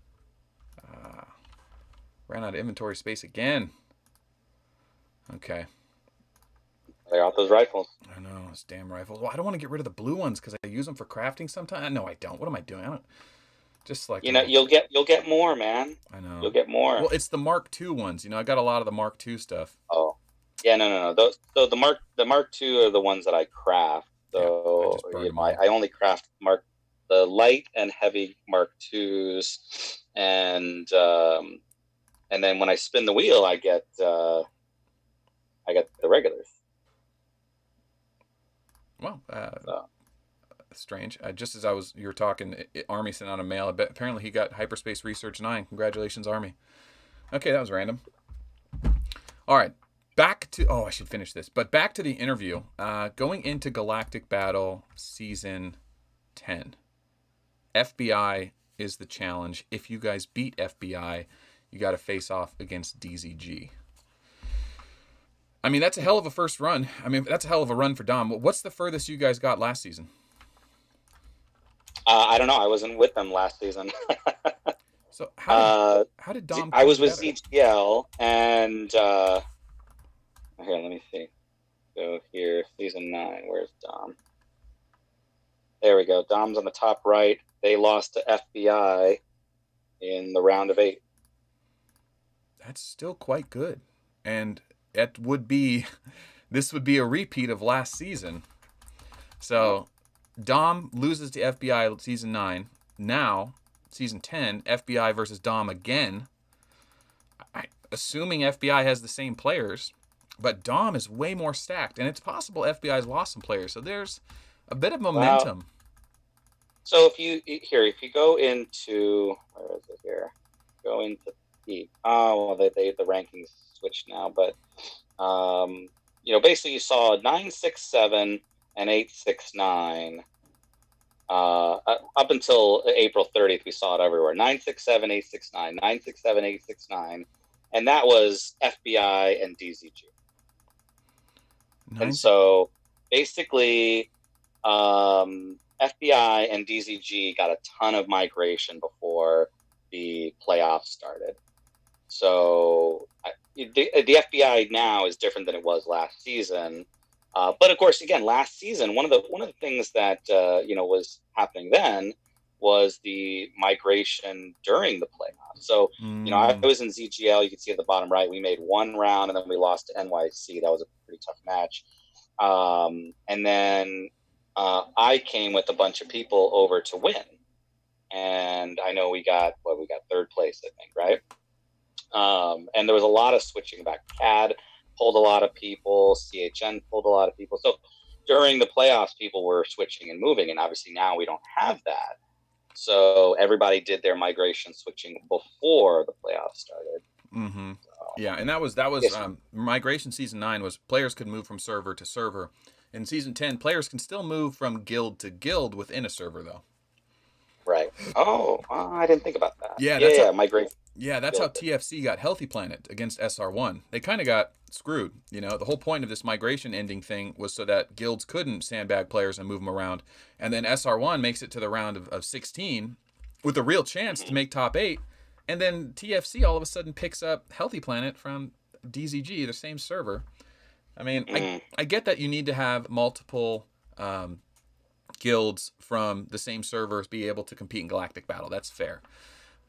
Ran out of inventory space again. Okay. Clear out those rifles. I know, those damn rifles. Well, I don't want to get rid of the blue ones because I use them for crafting sometimes. No, I don't. What am I doing? I don't. Just like you'll get more, man. I know. You'll get more. Well, it's the Mark II ones. I got a lot of the Mark II stuff. Oh, yeah, no. So the Mark II are the ones that I craft. So I only craft the light and heavy Mark IIs, and then when I spin the wheel, I get the regulars. Well, strange. Just as you were talking, Army sent out a mail. Apparently he got Hyperspace Research 9. Congratulations, Army. Okay, that was random. All right, I should finish this. But back to the interview. Going into Galactic Battle Season 10. FBI is the challenge. If you guys beat FBI, you got to face off against DZG. I mean, that's a hell of a first run. I mean, that's a hell of a run for Dom. What's the furthest you guys got last season? I don't know. I wasn't with them last season. So how did Dom? I was with ZTL, and here, let me see. So here, season 9. Where's Dom? There we go. Dom's on the top right. They lost to FBI in the round of 8. That's still quite good, and this would be a repeat of last season. So Dom loses to FBI season 9. Now, season 10, FBI versus Dom again. Assuming FBI has the same players, but Dom is way more stacked, and it's possible FBI's lost some players. So there's a bit of momentum. Wow. So if you go into, where is it here? Go into the rankings switched now, but basically you saw 967 and 869. Up until April 30th, we saw it everywhere. 967, 869, 967, 869, and that was FBI and DZG. Nice. And so basically, FBI and DZG got a ton of migration before the playoffs started. So the FBI now is different than it was last season. But of course, again, last season, one of the things that was happening then was the migration during the playoffs. So I was in ZGL. You can see at the bottom right, we made one round and then we lost to NYC. That was a pretty tough match. And then I came with a bunch of people over to win, and I know we got third place, I think, right? And there was a lot of switching back. CAD pulled a lot of people, CHN pulled a lot of people. So during the playoffs, people were switching and moving, and obviously now we don't have that. So everybody did their migration switching before the playoffs started. Mm-hmm. Yeah, and that was migration season 9 was players could move from server to server. In season 10, players can still move from guild to guild within a server, though. Right. Oh, I didn't think about that. Yeah, migration. Yeah, that's how TFC got Healthy Planet against SR1. They kind of got screwed. The whole point of this migration ending thing was so that guilds couldn't sandbag players and move them around. And then SR1 makes it to the round of 16 with a real chance to make top 8. And then TFC all of a sudden picks up Healthy Planet from DZG, the same server. I mean, I get that you need to have multiple guilds from the same servers be able to compete in Galactic Battle. That's fair.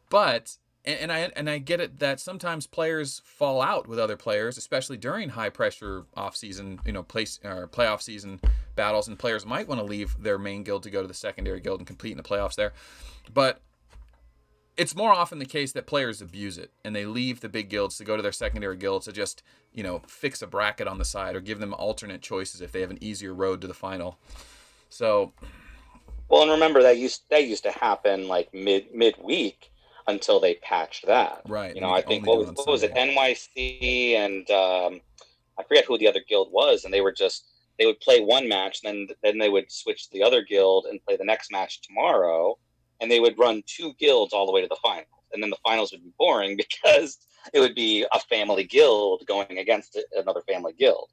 But and I get it that sometimes players fall out with other players, especially during high pressure off season, playoff season battles, and players might want to leave their main guild to go to the secondary guild and compete in the playoffs there. But it's more often the case that players abuse it and they leave the big guilds to go to their secondary guilds to just, fix a bracket on the side or give them alternate choices if they have an easier road to the final. So, well, and remember that used to happen like midweek until they patched that. Right. I think what was it, NYC and I forget who the other guild was, and they would play one match, then they would switch to the other guild and play the next match tomorrow, and they would run 2 guilds all the way to the finals. And then the finals would be boring because it would be a family guild going against another family guild.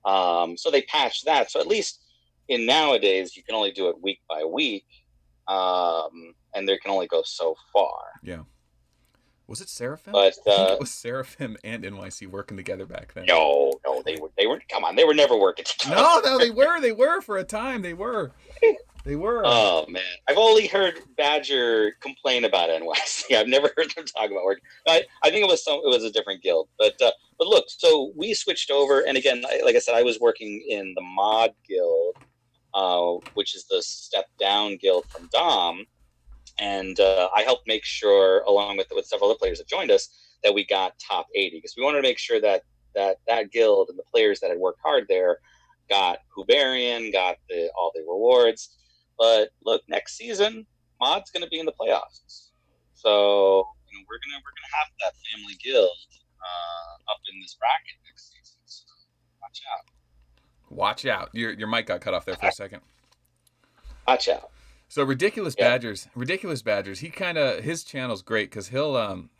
So they patched that. So at least in nowadays, you can only do it week by week, and they can only go so far. Yeah. Was it Seraphim? But I think it was Seraphim and NYC working together back then. No, they were. Come on, they were never working together. No, they were for a time. They were. Oh man, I've only heard Badger complain about NYC. I've never heard them talk about work. I think it was a different guild. But look, so we switched over, and again, like I said, I was working in the mod guild, which is the step down guild from Dom, and I helped make sure, along with several other players that joined us, that we got top 80 because we wanted to make sure that guild and the players that had worked hard there got Hubarian, got all the rewards. But look, next season, Mod's going to be in the playoffs, so we're gonna have that family guild up in this bracket next season. So watch out. Watch out! Your mic got cut off there for a second. Watch out. So Ridiculous Badgers. He his channel's great because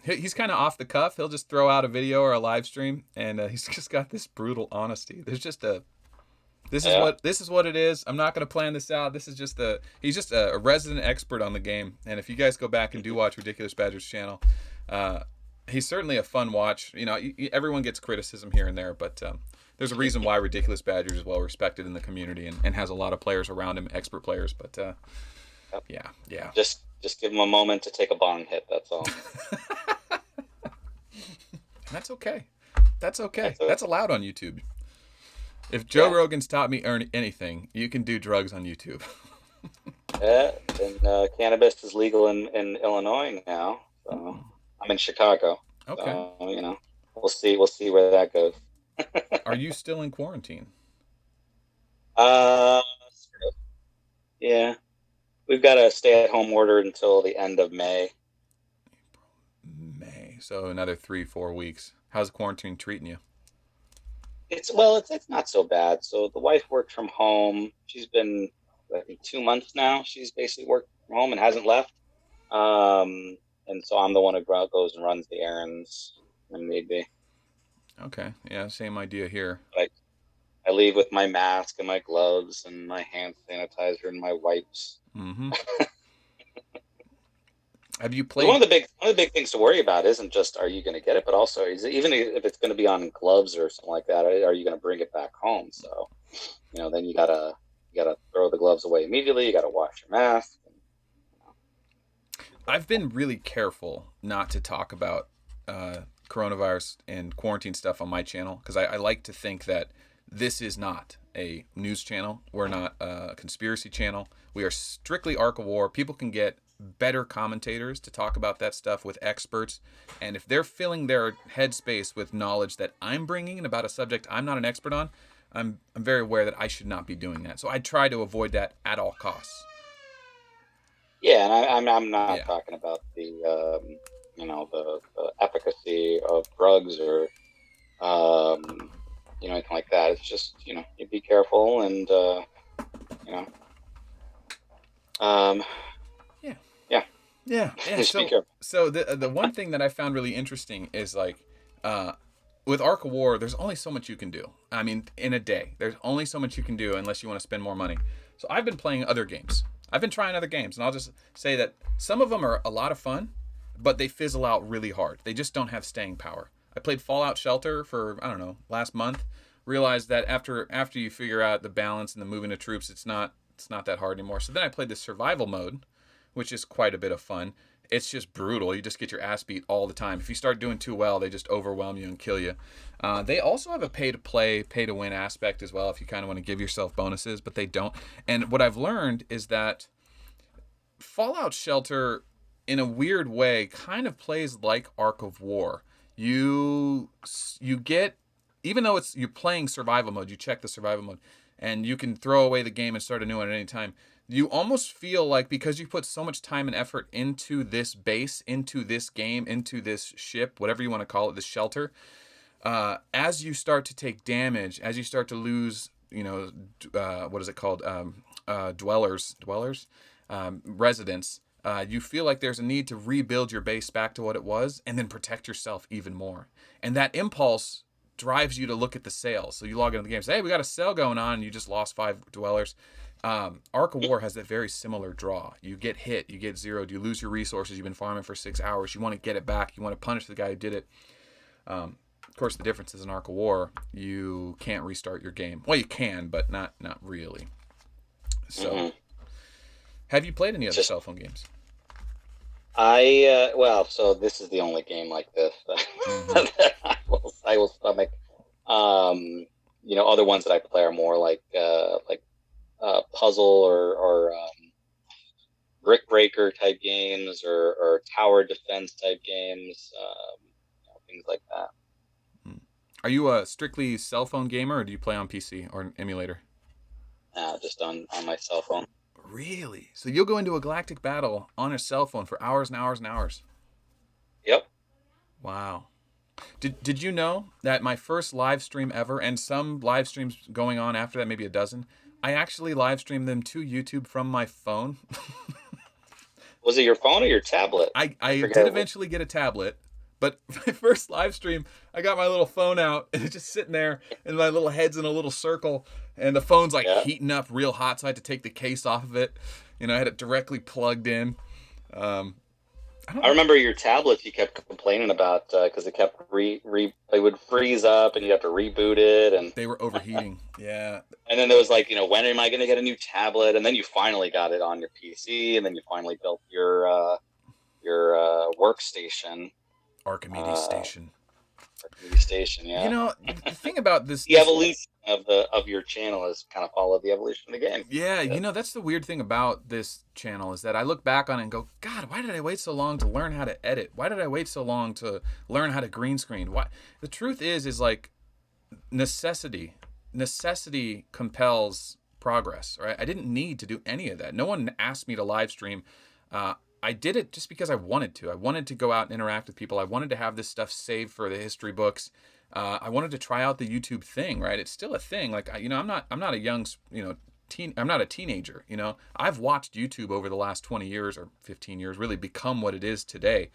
he's kind of off the cuff. He'll just throw out a video or a live stream, and he's just got this brutal honesty. There's just this is what it is. I'm not going to plan this out. He's just a resident expert on the game. And if you guys go back and do watch Ridiculous Badgers channel, he's certainly a fun watch. Everyone gets criticism here and there, but there's a reason why Ridiculous Badgers is well respected in the community and has a lot of players around him, expert players. But yeah. Just give him a moment to take a bong hit. That's all. That's okay. That's allowed on YouTube. If Joe Rogan's taught me anything, you can do drugs on YouTube. Yeah, and cannabis is legal in Illinois now. So I'm in Chicago. Okay. So, we'll see where that goes. Are you still in quarantine? Yeah. We've got a stay-at-home order until the end of May. So another 3-4 weeks. How's quarantine treating you? It's not so bad. So the wife worked from home. She's been, I think, 2 months now. She's basically worked from home and hasn't left. And so I'm the one who goes and runs the errands when need be. Okay. Yeah, same idea here. I leave with my mask and my gloves and my hand sanitizer and my wipes. Mm-hmm. Have you 'Cause played? one of the big things to worry about isn't just are you going to get it, but also even if it's going to be on gloves or something like that, are you going to bring it back home? So then you gotta throw the gloves away immediately. You gotta wash your mask. I've been really careful not to talk about coronavirus and quarantine stuff on my channel because I like to think that this is not a news channel. We're not a conspiracy channel. We are strictly Arc of War. People can get better commentators to talk about that stuff with experts. And if they're filling their headspace with knowledge that I'm bringing in about a subject I'm not an expert on, I'm very aware that I should not be doing that. So I try to avoid that at all costs. Yeah, and I'm not Yeah. talking about the efficacy of drugs or anything like that. It's just you be careful and you know um Yeah. yeah, Yeah. Yeah. just be So careful. the one thing that I found really interesting is like with Arc of War, there's only so much you can do. I mean, in a day, there's only so much you can do unless you want to spend more money. So I've been playing other games. I've been trying other games, and I'll just say that some of them are a lot of fun, but they fizzle out really hard. They just don't have staying power. I played Fallout Shelter for I don't know last month. Realized that after you figure out the balance and the moving of troops, it's not that hard anymore. So then I played the survival mode, which is quite a bit of fun. It's just brutal. You just get your ass beat all the time. If you start doing too well, they just overwhelm you and kill you. They also have a pay to play, pay to win aspect as well if you kind of want to give yourself bonuses, but they don't. And what I've learned is that Fallout Shelter, in a weird way, kind of plays like Arc of War. You get, even though you're playing survival mode, you check the survival mode, and you can throw away the game and start a new one at any time. You almost feel like because you put so much time and effort into this base, into this game, into this ship, whatever you want to call it, this shelter, as you start to take damage, as you start to lose, what is it called, dwellers, residents, you feel like there's a need to rebuild your base back to what it was, and then protect yourself even more. And that impulse drives you to look at the sales. So you log into the game, and say, "Hey, we got a sale going on," and you just lost 5 dwellers. Arc of War has a very similar draw. You get hit, you get zeroed, you lose your resources. You've been farming for 6 hours. You want to get it back. You want to punish the guy who did it. Of course, the difference is in Arc of War, you can't restart your game. Well, you can, but not really. So, have you played any other cell phone games? So this is the only game like this that I will stomach. Other ones that I play are more like puzzle or brick breaker type games or tower defense type games, things like that. Are you a strictly cell phone gamer, or do you play on PC or an emulator? Just on my cell phone. Really? So you'll go into a galactic battle on a cell phone for hours and hours and hours? Yep. Wow. Did you know that my first live stream ever, and some live streams going on after that, maybe a dozen, I actually live streamed them to YouTube from my phone? Was it your phone or your tablet? I did eventually get a tablet, but my first live stream, I got my little phone out, and it's just sitting there, and my little head's in a little circle, and the phone's like heating up real hot, so I had to take the case off of it. I had it directly plugged in. I remember your tablets you kept complaining about because it kept it would freeze up and you have to reboot it, and they were overheating. Yeah. And then there was like, when am I going to get a new tablet? And then you finally got it on your PC, and then you finally built your workstation. Archimedes Station. Archimedes Station, yeah. The thing about this, the evolution of your channel is kind of follow the evolution of the game. Yeah, that's the weird thing about this channel is that I look back on it and go, God, why did I wait so long to learn how to edit? Why did I wait so long to learn how to green screen? Why? The truth is like necessity compels progress, right? I didn't need to do any of that. No one asked me to live stream. I did it just because I wanted to. I wanted to go out and interact with people. I wanted to have this stuff saved for the history books. I wanted to try out the YouTube thing, right? It's still a thing. Like, I'm not a young, I'm not a teenager. I've watched YouTube over the last 20 years or 15 years really become what it is today.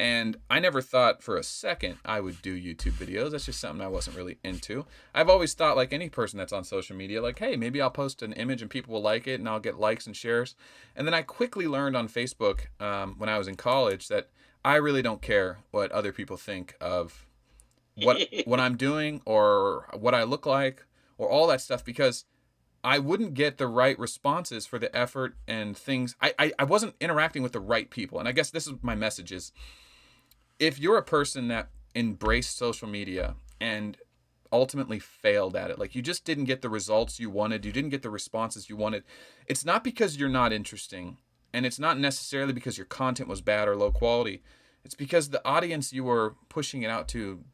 And I never thought for a second I would do YouTube videos. That's just something I wasn't really into. I've always thought, like any person that's on social media, like, hey, maybe I'll post an image and people will like it and I'll get likes and shares. And then I quickly learned on Facebook when I was in college that I really don't care what other people think of what I'm doing or what I look like or all that stuff, because I wouldn't get the right responses for the effort and things. I wasn't interacting with the right people. And I guess this is my message is, if you're a person that embraced social media and ultimately failed at it, like you just didn't get the results you wanted, you didn't get the responses you wanted, it's not because you're not interesting, and it's not necessarily because your content was bad or low quality. It's because the audience you were pushing it out to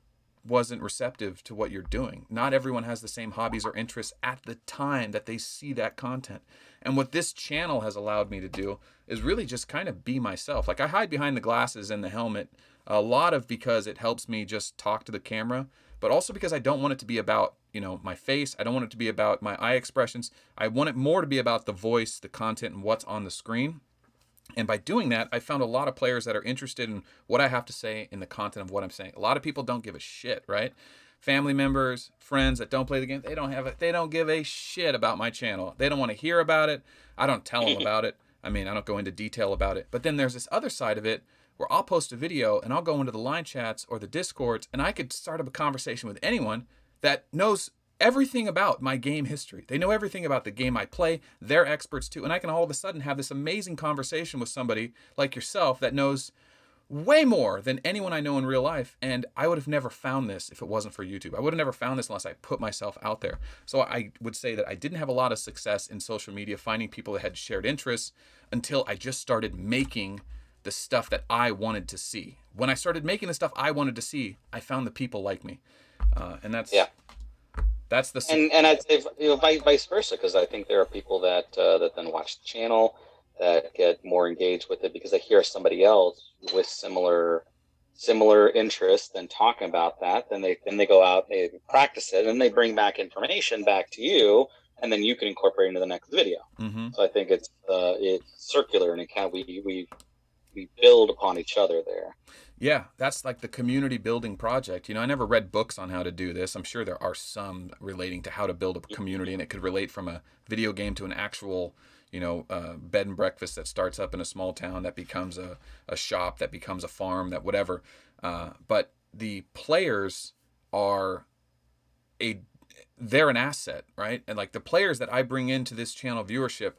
wasn't receptive to what you're doing. Not everyone has the same hobbies or interests at the time that they see that content. And what this channel has allowed me to do is really just kind of be myself. Like I hide behind the glasses and the helmet a lot of because it helps me just talk to the camera, but also because I don't want it to be about, my face. I don't want it to be about my eye expressions. I want it more to be about the voice, the content, and what's on the screen. And by doing that, I found a lot of players that are interested in what I have to say in the content of what I'm saying. A lot of people don't give a shit, right? Family members, friends that don't play the game, they don't give a shit about my channel. They don't want to hear about it. I don't tell them about it. I mean, I don't go into detail about it. But then there's this other side of it where I'll post a video and I'll go into the line chats or the discords and I could start up a conversation with anyone that knows everything about my game history. They know everything about the game I play. They're experts too. And I can all of a sudden have this amazing conversation with somebody like yourself that knows way more than anyone I know in real life. And I would have never found this if it wasn't for YouTube. I would have never found this unless I put myself out there. So I would say that I didn't have a lot of success in social media finding people that had shared interests until I just started making the stuff that I wanted to see. When I started making the stuff I wanted to see, I found the people like me. And that's... Yeah. That's the and I'd say vice versa, because I think there are people that then watch the channel that get more engaged with it because they hear somebody else with similar interests and talking about that. Then they go out, they practice it, and they bring back information back to you, and then you can incorporate into the next video. Mm-hmm. So I think it's circular, and it can we build upon each other there. Yeah, that's like the community building project. I never read books on how to do this. I'm sure there are some relating to how to build a community, and it could relate from a video game to an actual, bed and breakfast that starts up in a small town that becomes a shop, that becomes a farm, that whatever. But the players they're an asset, right? And like the players that I bring into this channel viewership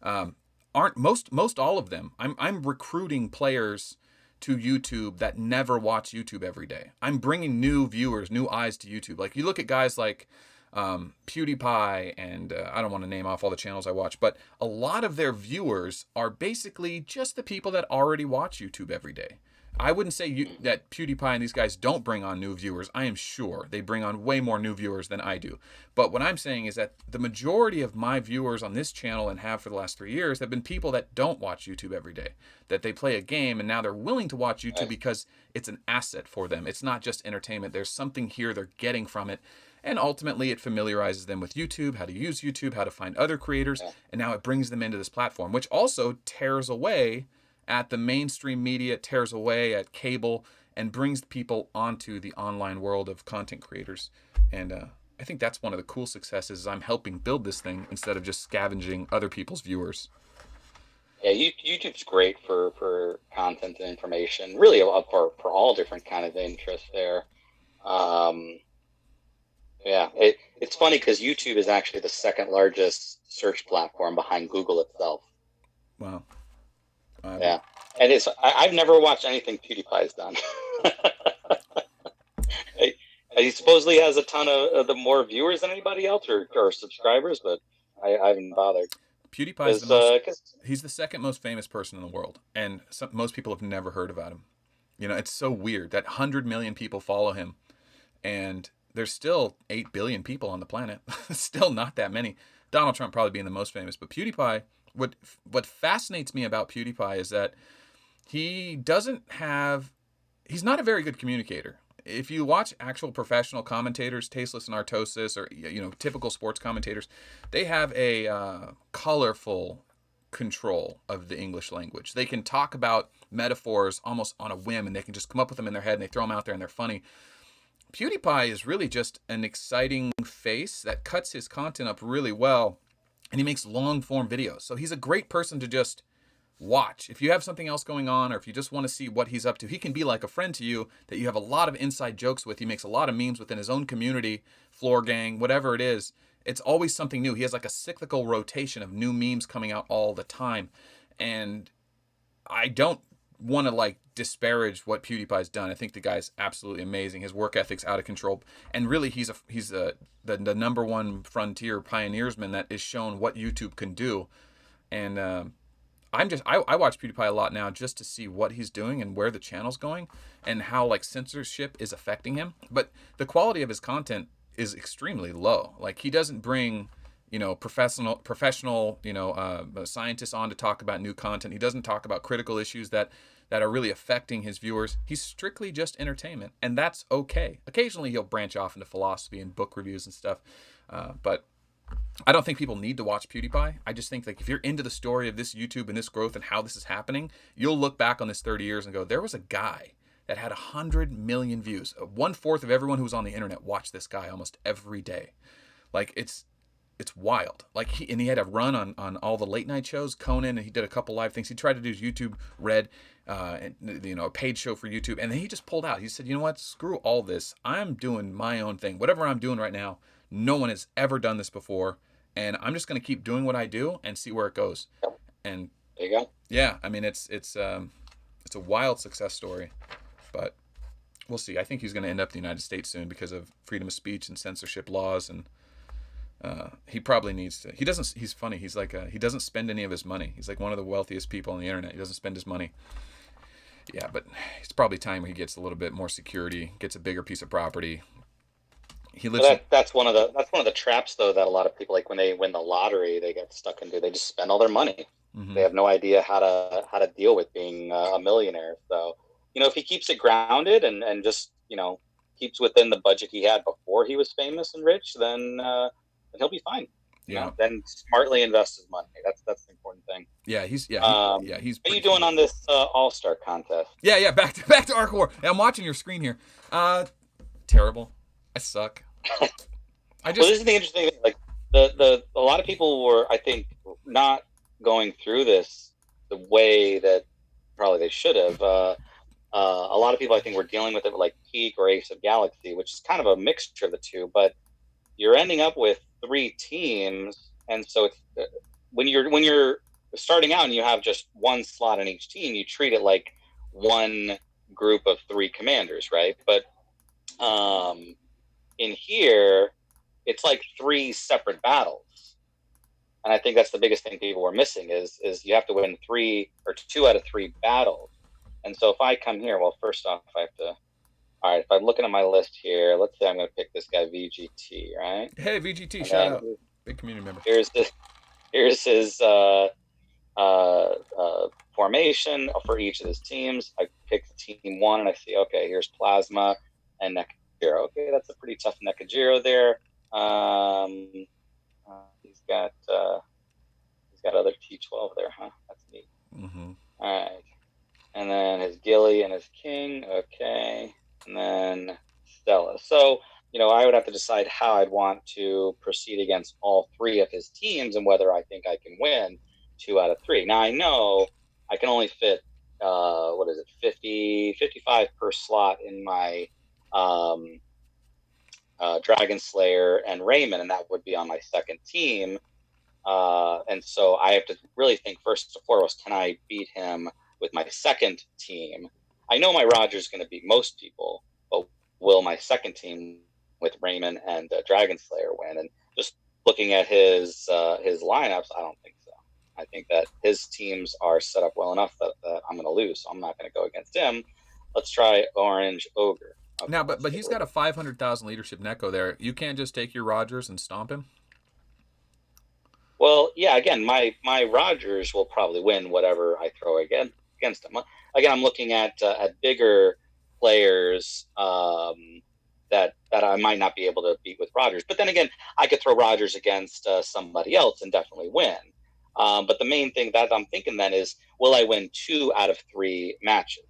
aren't most all of them. I'm recruiting players to YouTube that never watch YouTube every day. I'm bringing new viewers, new eyes to YouTube. Like you look at guys like PewDiePie, and I don't want to name off all the channels I watch, but a lot of their viewers are basically just the people that already watch YouTube every day. I wouldn't say that PewDiePie and these guys don't bring on new viewers. I am sure they bring on way more new viewers than I do. But what I'm saying is that the majority of my viewers on this channel, and have for the last 3 years, have been people that don't watch YouTube every day. That they play a game and now they're willing to watch YouTube because it's an asset for them. It's not just entertainment. There's something here they're getting from it. And ultimately it familiarizes them with YouTube, how to use YouTube, how to find other creators. And now it brings them into this platform, which also tears away at the mainstream media, tears away at cable, and brings people onto the online world of content creators. And I think that's one of the cool successes, is I'm helping build this thing instead of just scavenging other people's viewers. Yeah, YouTube's great for content and information, really for all different kind of interests there. Yeah, it's funny because YouTube is actually the second largest search platform behind Google itself. Wow. Yeah, and I've never watched anything PewDiePie's done. He supposedly has a ton of the more viewers than anybody else, or subscribers, but I haven't bothered. PewDiePie's he's the second most famous person in the world, and most people have never heard about him. It's so weird that 100 million people follow him, and there's still 8 billion people on the planet. Still not that many. Donald Trump probably being the most famous, but PewDiePie, what fascinates me about PewDiePie is that he's not a very good communicator. If you watch actual professional commentators, Tasteless and Artosis, or typical sports commentators, they have a colorful control of the English language. They can talk about metaphors almost on a whim, and they can just come up with them in their head and they throw them out there and they're funny. PewDiePie is really just an exciting face that cuts his content up really well, and he makes long form videos. So he's a great person to just watch. If you have something else going on, or if you just want to see what he's up to, he can be like a friend to you that you have a lot of inside jokes with. He makes a lot of memes within his own community, floor gang, whatever it is. It's always something new. He has like a cyclical rotation of new memes coming out all the time. And I don't want to like disparage what PewDiePie's done. I think the guy's absolutely amazing. His work ethic's out of control, and really he's the number one frontier pioneersman that is shown what YouTube can do. And I watch PewDiePie a lot now just to see what he's doing and where the channel's going and how like censorship is affecting him. But the quality of his content is extremely low. Like he doesn't bring professional scientists on to talk about new content. He doesn't talk about critical issues that are really affecting his viewers. He's strictly just entertainment, and that's okay. Occasionally he'll branch off into philosophy and book reviews and stuff, but I don't think people need to watch PewDiePie. I just think like if you're into the story of this YouTube and this growth and how this is happening, you'll look back on this 30 years and go, there was a guy that had 100 million views. 1/4 of everyone who's on the internet watched this guy almost every day. Like it's wild. Like he had a run on all the late night shows, Conan, and he did a couple live things. He tried to do his YouTube Red, a paid show for YouTube, and then he just pulled out. He said, you know what, screw all this. I'm doing my own thing. Whatever I'm doing right now, no one has ever done this before, and I'm just going to keep doing what I do and see where it goes. And there you go. Yeah, I mean it's a wild success story, but we'll see. I think he's going to end up in the United States soon because of freedom of speech and censorship laws, and he probably needs to. He's funny. He's like he doesn't spend any of his money. He's like one of the wealthiest people on the internet. He doesn't spend his money. Yeah, but it's probably time he gets a little bit more security, gets a bigger piece of property. He lives. That's one of the traps though that a lot of people, like when they win the lottery, they get stuck into. They just spend all their money. Mm-hmm. They have no idea how to deal with being a millionaire. So if he keeps it grounded and just keeps within the budget he had before he was famous and rich, then he'll be fine. Yeah. Then smartly invest his money. That's the important thing. Yeah, he's. He's. What are you doing on this All-Star contest? Yeah. Back to Arc War. I'm watching your screen here. Terrible. I suck. Well, this is the interesting thing. Like a lot of people were, I think, not going through this the way that probably they should have. A lot of people, I think, were dealing with it like Peak or Ace of Galaxy, which is kind of a mixture of the two. But you're ending up with 3 teams, and so it's when you're starting out and you have just one slot in each team, you treat it like one group of 3 commanders, right? But in here, it's like 3 separate battles, and I think that's the biggest thing people were missing is you have to win 3 or 2 out of 3 battles. And so if I come here, well, first off, I have to. All right, if I'm looking at my list here, let's say I'm going to pick this guy VGT, right? Hey, VGT, shout out, big community member. Here's his formation for each of his teams. I pick team 1, and I see, okay, here's Plasma and Nekajiro. Okay, that's a pretty tough Nekajiro there. He's got other T12 there, huh? That's neat. Mm-hmm. All right, and then his Gilly and his King. Okay. And then Stella. So, I would have to decide how I'd want to proceed against all 3 of his teams and whether I think I can win 2 out of 3. Now, I know I can only fit, 55 per slot in my Dragon Slayer and Raymond, and that would be on my second team. And so I have to really think first and foremost, can I beat him with my second team? I know my Roger's going to beat most people, but will my second team with Raymond and Dragon Slayer win? And just looking at his lineups, I don't think so. I think that his teams are set up well enough that I'm going to lose. So I'm not going to go against him. Let's try Orange Ogre. Okay, now, but he's got a 500,000 leadership Neko there. You can't just take your Rogers and stomp him? Well, yeah, again, my Rogers will probably win whatever I throw against him. Again, I'm looking at bigger players that I might not be able to beat with Rogers. But then again, I could throw Rogers against somebody else and definitely win. But the main thing that I'm thinking then is, will I win 2 out of 3 matches?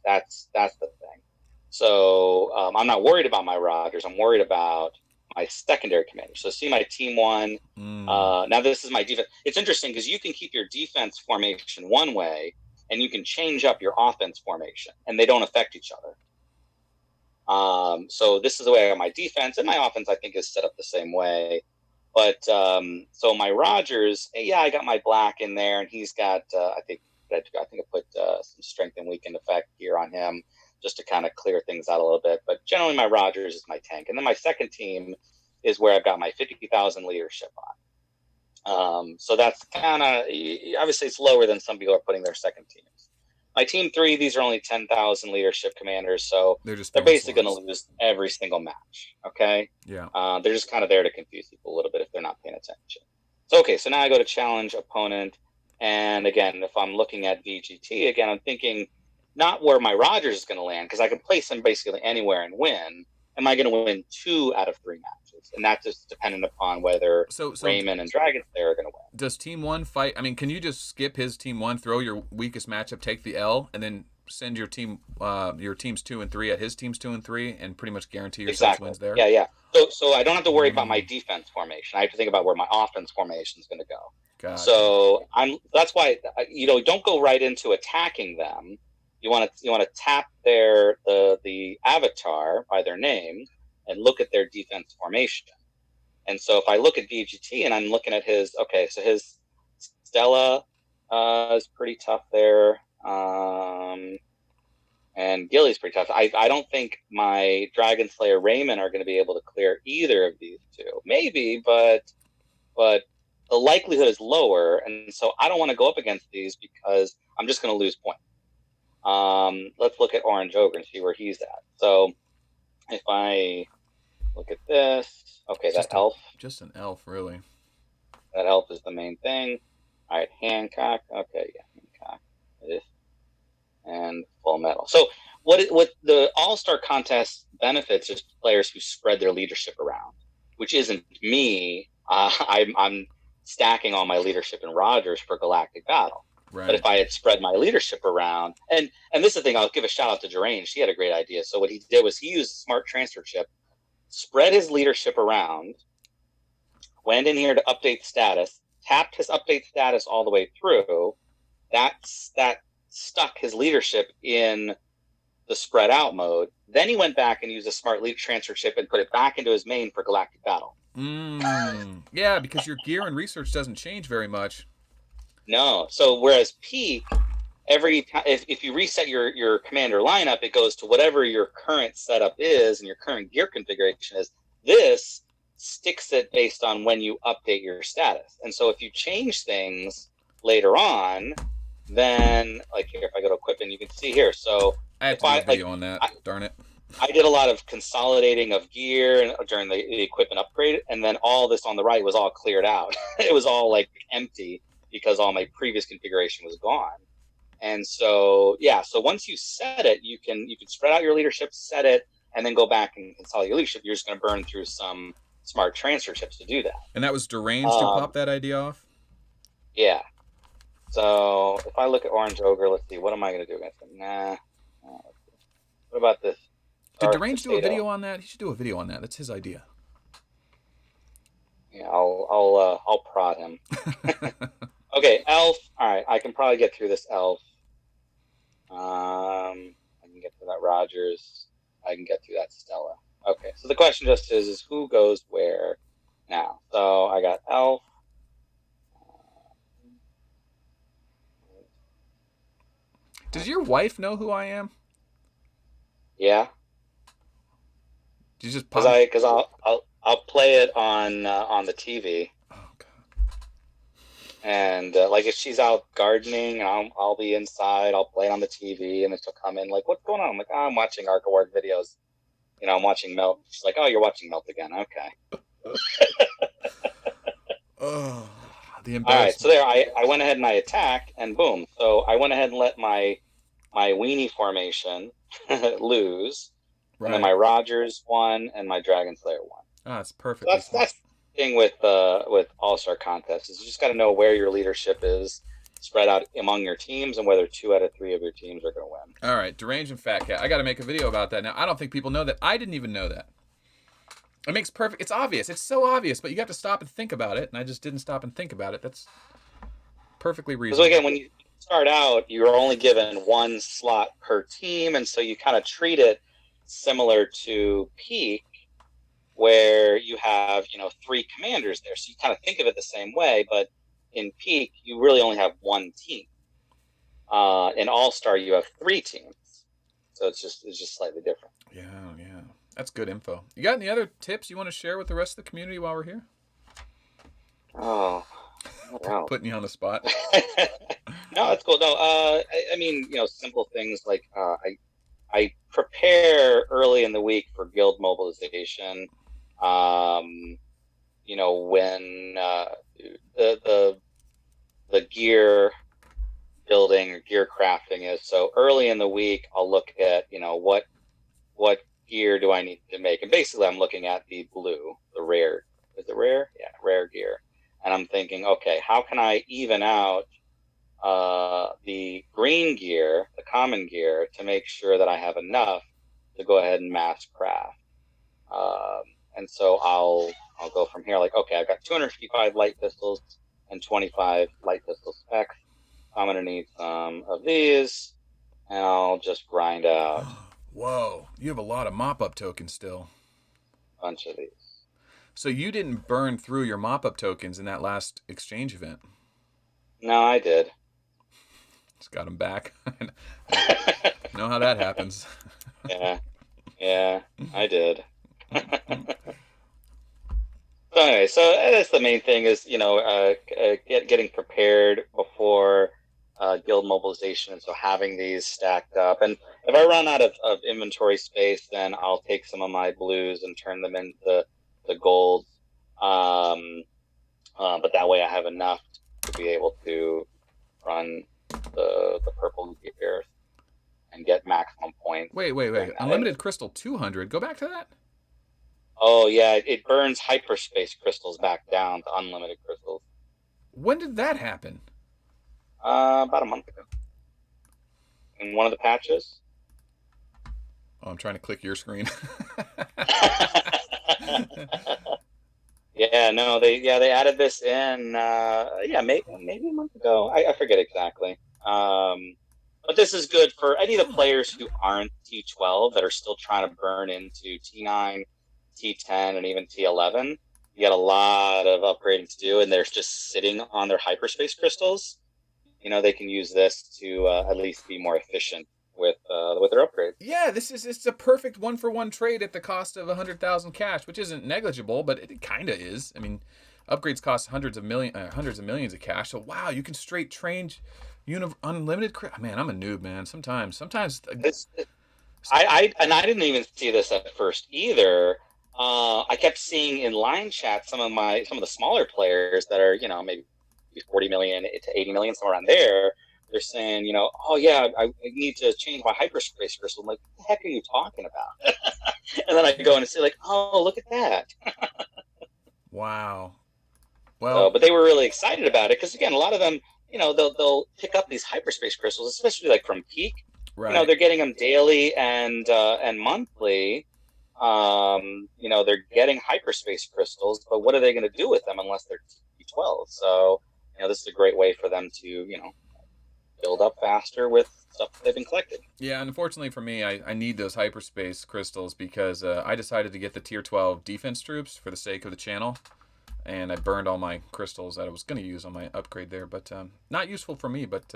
That's the thing. So I'm not worried about my Rogers. I'm worried about my secondary commander. So see my team 1. Now this is my defense. It's interesting because you can keep your defense formation one way, and you can change up your offense formation, and they don't affect each other. So this is the way I got my defense, and my offense I think is set up the same way. But so my Rogers, yeah, I got my black in there, and he's got I think I put some strength and weakened effect here on him just to kind of clear things out a little bit. But generally, my Rogers is my tank, and then my second team is where I've got my 50,000 leadership on. So that's kind of, obviously it's lower than some people are putting their second teams. My team 3, these are only 10,000 leadership commanders, so they're basically going to lose every single match. Okay. Yeah. They're just kind of there to confuse people a little bit if they're not paying attention. So okay, so now I go to challenge opponent, and again, if I'm looking at VGT again, I'm thinking not where my Rogers is going to land, because I can place him basically anywhere and win. Am I going to win 2 out of 3 matches? And that's just dependent upon whether Raymond and Dragonslayer are going to win. Does Team 1 fight? I mean, can you just skip his Team 1, throw your weakest matchup, take the L, and then send your teams 2 and 3 at his teams 2 and 3, and pretty much guarantee yourself wins there? Yeah. So I don't have to worry about my defense formation. I have to think about where my offense formation is going to go. Gotcha. So that's why don't go right into attacking them. You want to tap the avatar by their name and look at their defense formation. And so if I look at VGT and I'm looking at his Stella is pretty tough there, and Gilly's pretty tough. I don't think my Dragonslayer Raymond are going to be able to clear either of these two. Maybe, but the likelihood is lower, and so I don't want to go up against these because I'm just going to lose points. Let's look at Orange Ogre and see where he's at. So if I look at this, okay, that elf. Just an elf, really. That elf is the main thing. All right, Hancock. Okay, yeah, Hancock. It is. And Full Metal. So what the All-Star Contest benefits is players who spread their leadership around, which isn't me. I'm stacking all my leadership in Rogers for Galactic Battle. Right. But if I had spread my leadership around, and this is the thing, I'll give a shout out to Deranged. She had a great idea. So what he did was he used a smart transfer chip, spread his leadership around, went in here to update status, tapped his update status all the way through. That stuck his leadership in the spread out mode. Then he went back and used a smart lead transfer chip and put it back into his main for Galactic Battle. Yeah, because your gear and research doesn't change very much. No. So whereas Peak, if you reset your commander lineup, it goes to whatever your current setup is and your current gear configuration is. This sticks it based on when you update your status. And so if you change things later on, then like here, if I go to equipment, you can see here. So I have to do a video on that. Darn it. I did a lot of consolidating of gear during the equipment upgrade, and then all this on the right was all cleared out. It was all like empty because all my previous configuration was gone. And so, yeah, so once you set it, you can spread out your leadership, set it, and then go back and consolidate your leadership. You're just going to burn through some smart transfer chips to do that. And that was Deranged to pop that idea off? Yeah. So if I look at Orange Ogre, let's see, what am I going to do against him? Nah. What about this? Did Deranged do a video on that? He should do a video on that. That's his idea. Yeah, I'll prod him. Okay, elf. All right, I can probably get through this elf. I can get through that Rogers. I can get through that Stella. Okay, so the question just is who goes where now? So I got elf. Does your wife know who I am? Yeah. Did you just because I'll play it on the TV. And like if she's out gardening and I'll be inside, I'll play it on the TV, and then she'll come in like, "What's going on?" I'm like, "Oh, I'm watching Arkawarg videos. I'm watching Melt." She's like, "Oh, you're watching Melt again? Okay." Oh, the embarrassment. All right, so there I went ahead and I attacked, and boom. So I went ahead and let my weenie formation lose, right. And then my Rogers won and my Dragonslayer won. Oh, that's perfect. So thing with All-Star contests is you just got to know where your leadership is spread out among your teams and whether 2 out of 3 of your teams are going to win. All right, Deranged and Fat Cat. I got to make a video about that now. I don't think people know that. I didn't even know that. It makes perfect. It's obvious. It's so obvious, but you got to stop and think about it. And I just didn't stop and think about it. That's perfectly reasonable. So again, when you start out, you're only given one slot per team, and so you kind of treat it similar to Peak, where you have 3 commanders there. So you kind of think of it the same way, but in Peak, you really only have one team. In All-Star, you have 3 teams, so it's just slightly different. Yeah. That's good info. You got any other tips you want to share with the rest of the community while we're here? Oh, wow. Putting you on the spot. No, that's cool. No, I mean, simple things like I prepare early in the week for guild mobilization. When the gear building or gear crafting is. So early in the week, I'll look at what gear do I need to make, and basically I'm looking at the blue, the rare. Is it rare? Yeah, rare gear. And I'm thinking, okay, how can I even out the green gear, the common gear, to make sure that I have enough to go ahead and mass craft. And so I'll go from here. Like, okay, I've got 255 light pistols and 25 light pistol specs. I'm gonna need some of these, and I'll just grind out. Whoa, you have a lot of mop-up tokens still. A bunch of these. So you didn't burn through your mop-up tokens in that last exchange event? No, I did. Just got them back. Know how that happens. Yeah, I did. So anyway, so that's the main thing is, getting prepared before guild mobilization. And so having these stacked up. And if I run out of inventory space, then I'll take some of my blues and turn them into the golds. But that way I have enough to be able to run the purple gear and get maximum points. Wait. Unlimited crystal 200. Go back to that? Oh, yeah. It burns hyperspace crystals back down to unlimited crystals. When did that happen? About a month ago. In one of the patches. Oh, I'm trying to click your screen. Yeah, no, they added this in maybe a month ago. I forget exactly. But this is good for any of the players who aren't T12 that are still trying to burn into T9, T10, and even T11. You got a lot of upgrading to do, and they're just sitting on their hyperspace crystals. They can use this to at least be more efficient with their upgrades. Yeah, it's a perfect 1-for-1 trade at the cost of 100,000 cash, which isn't negligible, but it kind of is. I mean, upgrades cost hundreds of millions of cash. So wow, you can straight train unlimited. Man, I'm a noob, man. Sometimes. I didn't even see this at first either. I kept seeing in line chat some of the smaller players that are maybe 40 million to 80 million, somewhere around there. They're saying, oh yeah, I need to change my hyperspace crystal. I'm like, what the heck are you talking about? And then I go and say like, oh, look at that. Wow. Well, but they were really excited about it because again, a lot of them, they'll pick up these hyperspace crystals, especially like from Peak. right. They're getting them daily and monthly. They're getting hyperspace crystals, but what are they going to do with them unless they're T12? So, this is a great way for them to, build up faster with stuff that they've been collecting. Yeah, unfortunately for me, I need those hyperspace crystals because I decided to get the tier 12 defense troops for the sake of the channel, and I burned all my crystals that I was going to use on my upgrade there, but not useful for me, but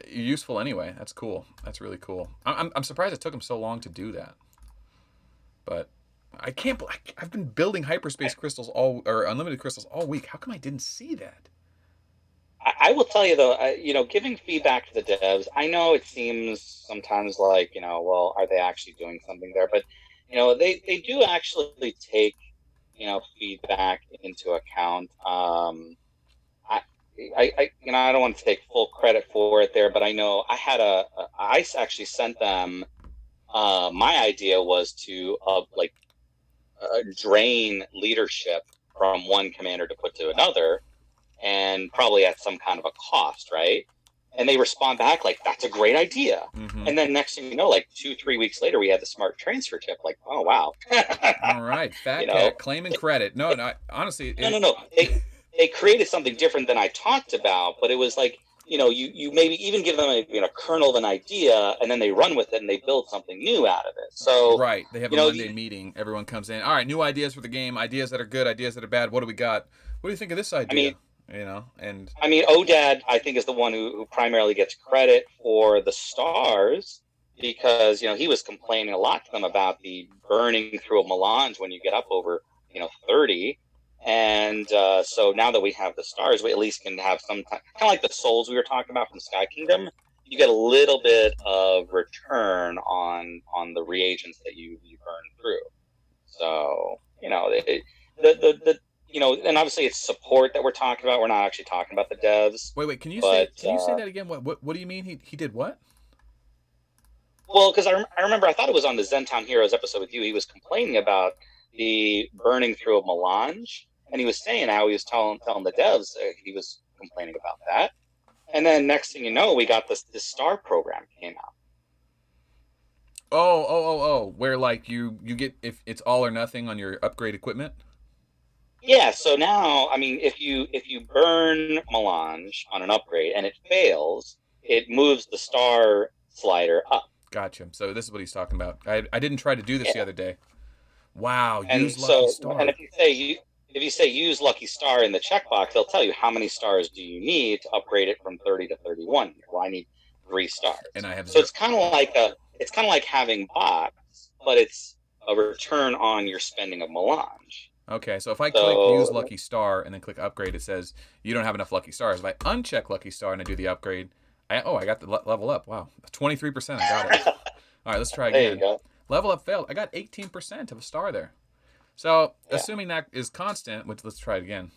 useful anyway. That's cool. That's really cool. I'm surprised it took them so long to do that, but I can't. I've been building hyperspace crystals or unlimited crystals all week. How come I didn't see that? I will tell you though, giving feedback to the devs, I know it seems sometimes like, well, are they actually doing something there? But, they do actually take, feedback into account. I don't want to take full credit for it there, but I know I actually sent them, my idea was to, drain leadership from one commander to put to another, and probably at some kind of a cost, right? And they respond back like, that's a great idea. Mm-hmm. And then next thing you know, like 2-3 weeks later, we had the smart transfer tip. Like, oh, wow. All right. You FATCAT, know, claiming credit. No, honestly. no. They created something different than I talked about, but it was like, you maybe even give them a kernel of an idea, and then they run with it and they build something new out of it. So, right. They have a Monday meeting. Everyone comes in. All right, new ideas for the game, ideas that are good, ideas that are bad. What do we got? What do you think of this idea? And ODAD, I think, is the one who primarily gets credit for the stars, because he was complaining a lot to them about the burning through a melange when you get up over 30. And so now that we have the stars, we at least can have some kind of like the souls we were talking about from Sky Kingdom. You get a little bit of return on the reagents that you burn through. So and obviously it's support that we're talking about. We're not actually talking about the devs. Wait. Can you say that again? What do you mean? He did what? Well, because I remember I thought it was on the Zentown Heroes episode with you. He was complaining about the burning through a melange, and he was saying how he was telling the devs he was complaining about that. And then next thing you know, we got this star program came out. Oh, where like you get, if it's all or nothing on your upgrade equipment. Yeah, so now, if you burn melange on an upgrade and it fails, it moves the star slider up. Gotcha. So this is what he's talking about. I didn't try to do this the other day. Wow, and use Lucky Star. And if you say use Lucky Star in the checkbox, they'll tell you how many stars do you need to upgrade it from 30 to 31. Well, I need 3 stars. And I have so it's kind of like having bots, but it's a return on your spending of melange. Okay, so if I click use Lucky Star and then click upgrade, it says you don't have enough Lucky Stars. If I uncheck Lucky Star and I do the upgrade, I got the level up. Wow, 23%. I got it. All right, let's try again. There you go. Level up failed. I got 18% of a star there. So assuming that is constant, which let's try it again.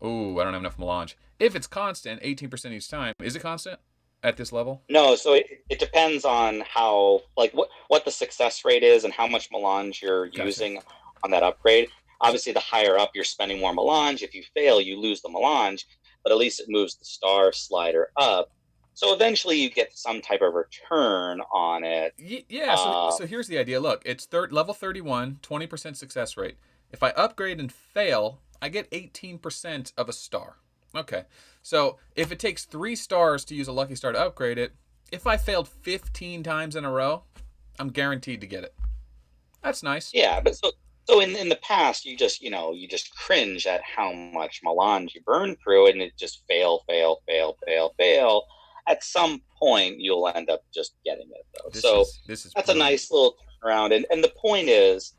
Ooh, I don't have enough melange. If it's constant, 18% each time, is it constant at this level? No, so it depends on how, like, what the success rate is and how much melange you're using on that upgrade. Obviously, the higher up you're spending more melange. If you fail, you lose the melange, but at least it moves the star slider up. So eventually you get some type of return on it. Yeah, so here's the idea. Look, it's level 31, 20% success rate. If I upgrade and fail, I get 18% of a star. Okay, so if it takes 3 stars to use a Lucky Star to upgrade it, if I failed 15 times in a row, I'm guaranteed to get it. That's nice. Yeah, but so in the past, you just cringe at how much melange you burn through, and it just fail. At some point, you'll end up just getting it, though. This is that's a nice little turnaround. And the point is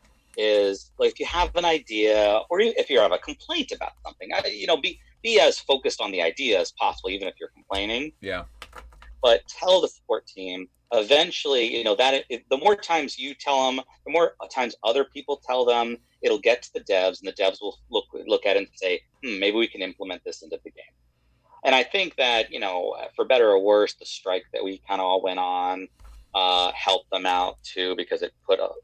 like, if you have an idea, or if you have a complaint about something, be as focused on the idea as possible, even if you're complaining. Yeah. But tell the support team. Eventually, the more times you tell them, the more times other people tell them, it'll get to the devs, and the devs will look at it and say, maybe we can implement this into the game. And I think that, for better or worse, the strike that we kind of all went on helped them out too, because it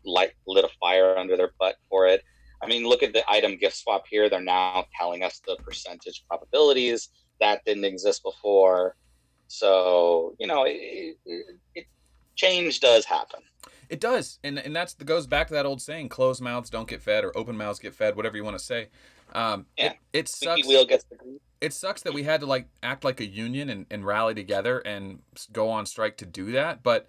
lit a fire under their butt for it. Look at the item gift swap here. They're now telling us the percentage probabilities. That didn't exist before. So, change does happen. It does, and goes back to that old saying: closed mouths don't get fed, or open mouths get fed, whatever you want to say. It sucks. Wheel gets the grease. It sucks that we had to act like a union and rally together and go on strike to do that. But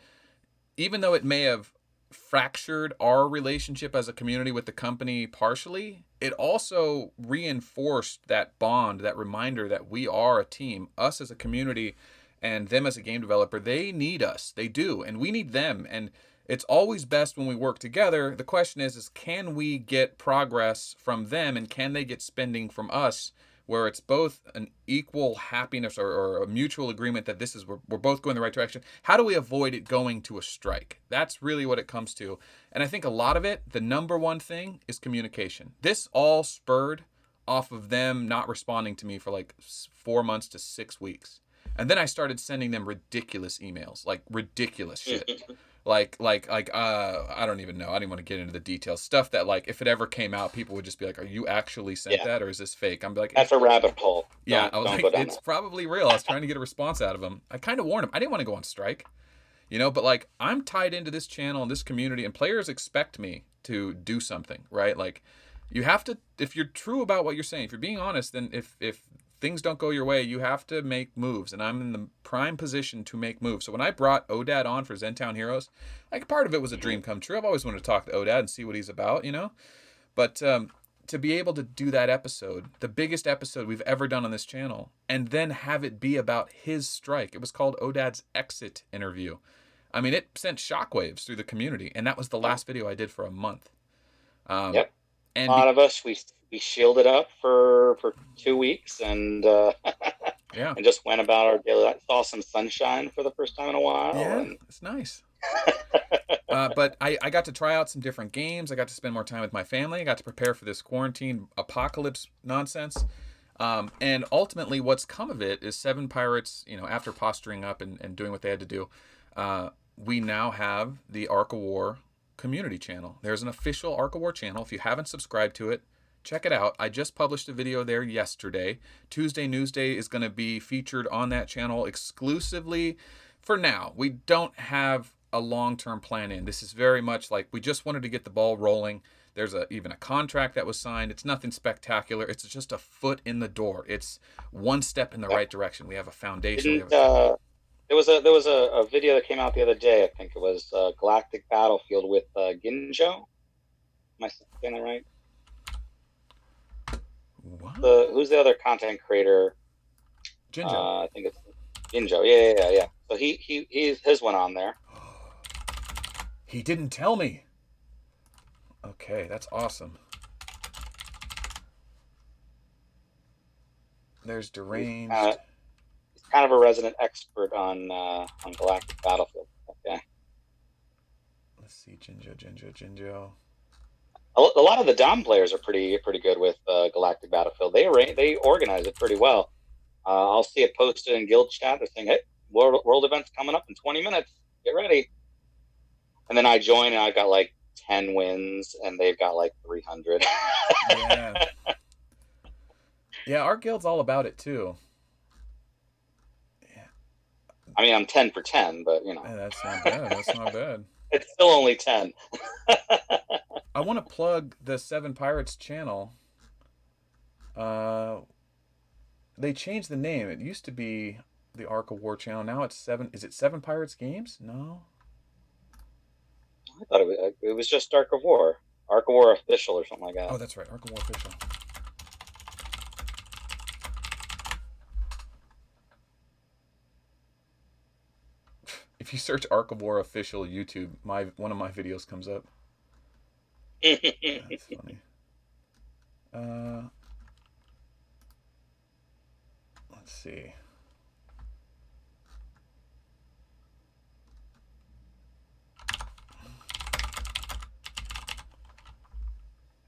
even though it may have fractured our relationship as a community with the company partially, it also reinforced that bond, that reminder that we are a team, us as a community. And them as a game developer, they need us. They do. And we need them. And it's always best when we work together. The question is can we get progress from them, and can they get spending from us, where it's both an equal happiness or a mutual agreement that we're both going the right direction? How do we avoid it going to a strike? That's really what it comes to. And I think a lot of it, the number one thing is communication. This all spurred off of them not responding to me for 4 months to 6 weeks. And then I started sending them ridiculous emails, ridiculous shit. I don't even know. I didn't want to get into the details. Stuff that like if it ever came out, people would just be like, "Are you actually sent Yeah, that, or is this fake?" I'm like, that's a rabbit hole. yeah. I was Don't like, go down it's that. probably real. I was trying to get a response out of him. I kind of warned him. I didn't want to go on strike, but like I'm tied into this channel and this community, and players expect me to do something, right? Like you have to, if you're true about what you're saying, if you're being honest, then if things don't go your way, you have to make moves, and I'm in the prime position to make moves. So when I brought Odad on for Zentown Heroes, like part of it was a Mhm. dream come true. I've always wanted to talk to Odad and see what he's about. But to be able to do that episode, the biggest episode we've ever done on this channel, and then have it be about his strike. It was called Odad's exit interview. I mean, it sent shockwaves through the community, and that was the Yeah. last video I did for a month. Um, Yep. A and lot of us we shielded up for 2 weeks and yeah, and just went about our daily life. Saw some sunshine for the first time in a while, yeah, and it's nice. But I got to try out some different games. I got to spend more time with my family. I got to prepare for this quarantine apocalypse nonsense. And ultimately, what's come of it is Seven Pirates, after posturing up and doing what they had to do, we now have the Arc of War community channel. There's an official Arc of War channel. If you haven't subscribed to it, check it out. I just published a video there yesterday. Tuesday Newsday is going to be featured on that channel exclusively for now. We don't have a long-term plan in. This is very much like we just wanted to get the ball rolling. There's even a contract that was signed. It's nothing spectacular. It's just a foot in the door. It's one step in the yep. right direction. We have a foundation. We Didn't have a there was a video that came out the other day. I think it was Galactic Battlefield with Ginjo. Am I saying that right? what? Who's the other content creator? Jinjo. I think it's Ginjo. Yeah. So his went on there. He didn't tell me. Okay, that's awesome. There's deranged. He's kind of a resident expert on Galactic Battlefield. Okay. Let's see, Jinjo. A lot of the Dom players are pretty good with Galactic Battlefield. They organize it pretty well. I'll see it posted in guild chat. They're saying, "Hey, world event's coming up in 20 minutes. Get ready." And then I join, and I've got like 10 wins, and they've got like 300. Yeah. Yeah, our guild's all about it too. Yeah. I mean, I'm 10 for 10, but Yeah, that's not bad. That's not bad. It's still only 10. I want to plug the Seven Pirates channel. They changed the name. It used to be the Arc of War channel. Now it's Seven. Is it Seven Pirates Games? No. I thought it was just Arc of War Official or something like that. Oh, that's right, Arc of War Official. If you search Arc of War Official YouTube, one of my videos comes up. That's funny. Let's see.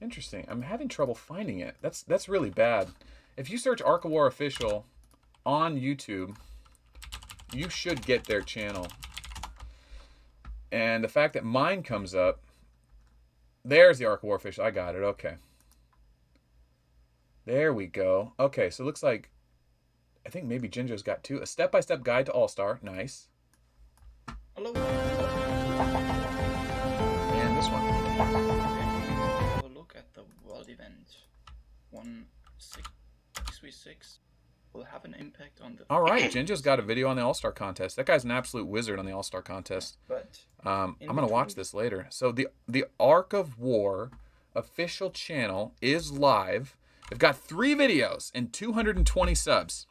Interesting. I'm having trouble finding it. That's really bad. If you search Arc of War Official on YouTube, you should get their channel. And the fact that mine comes up, there's the Arc of War Official. I got it. Okay. There we go. Okay, so it looks like, I think maybe Jinjo's got two. A step-by-step guide to All-Star. Nice. Hello. And this one. Have a look at the world event. 1-6v6 will have an impact on the. All right, Jinjo's got a video on the All-Star contest. That guy's an absolute wizard on the All-Star contest. But I'm gonna watch this later. So the Arc of War official channel is live. They've got 3 videos and 220 subs.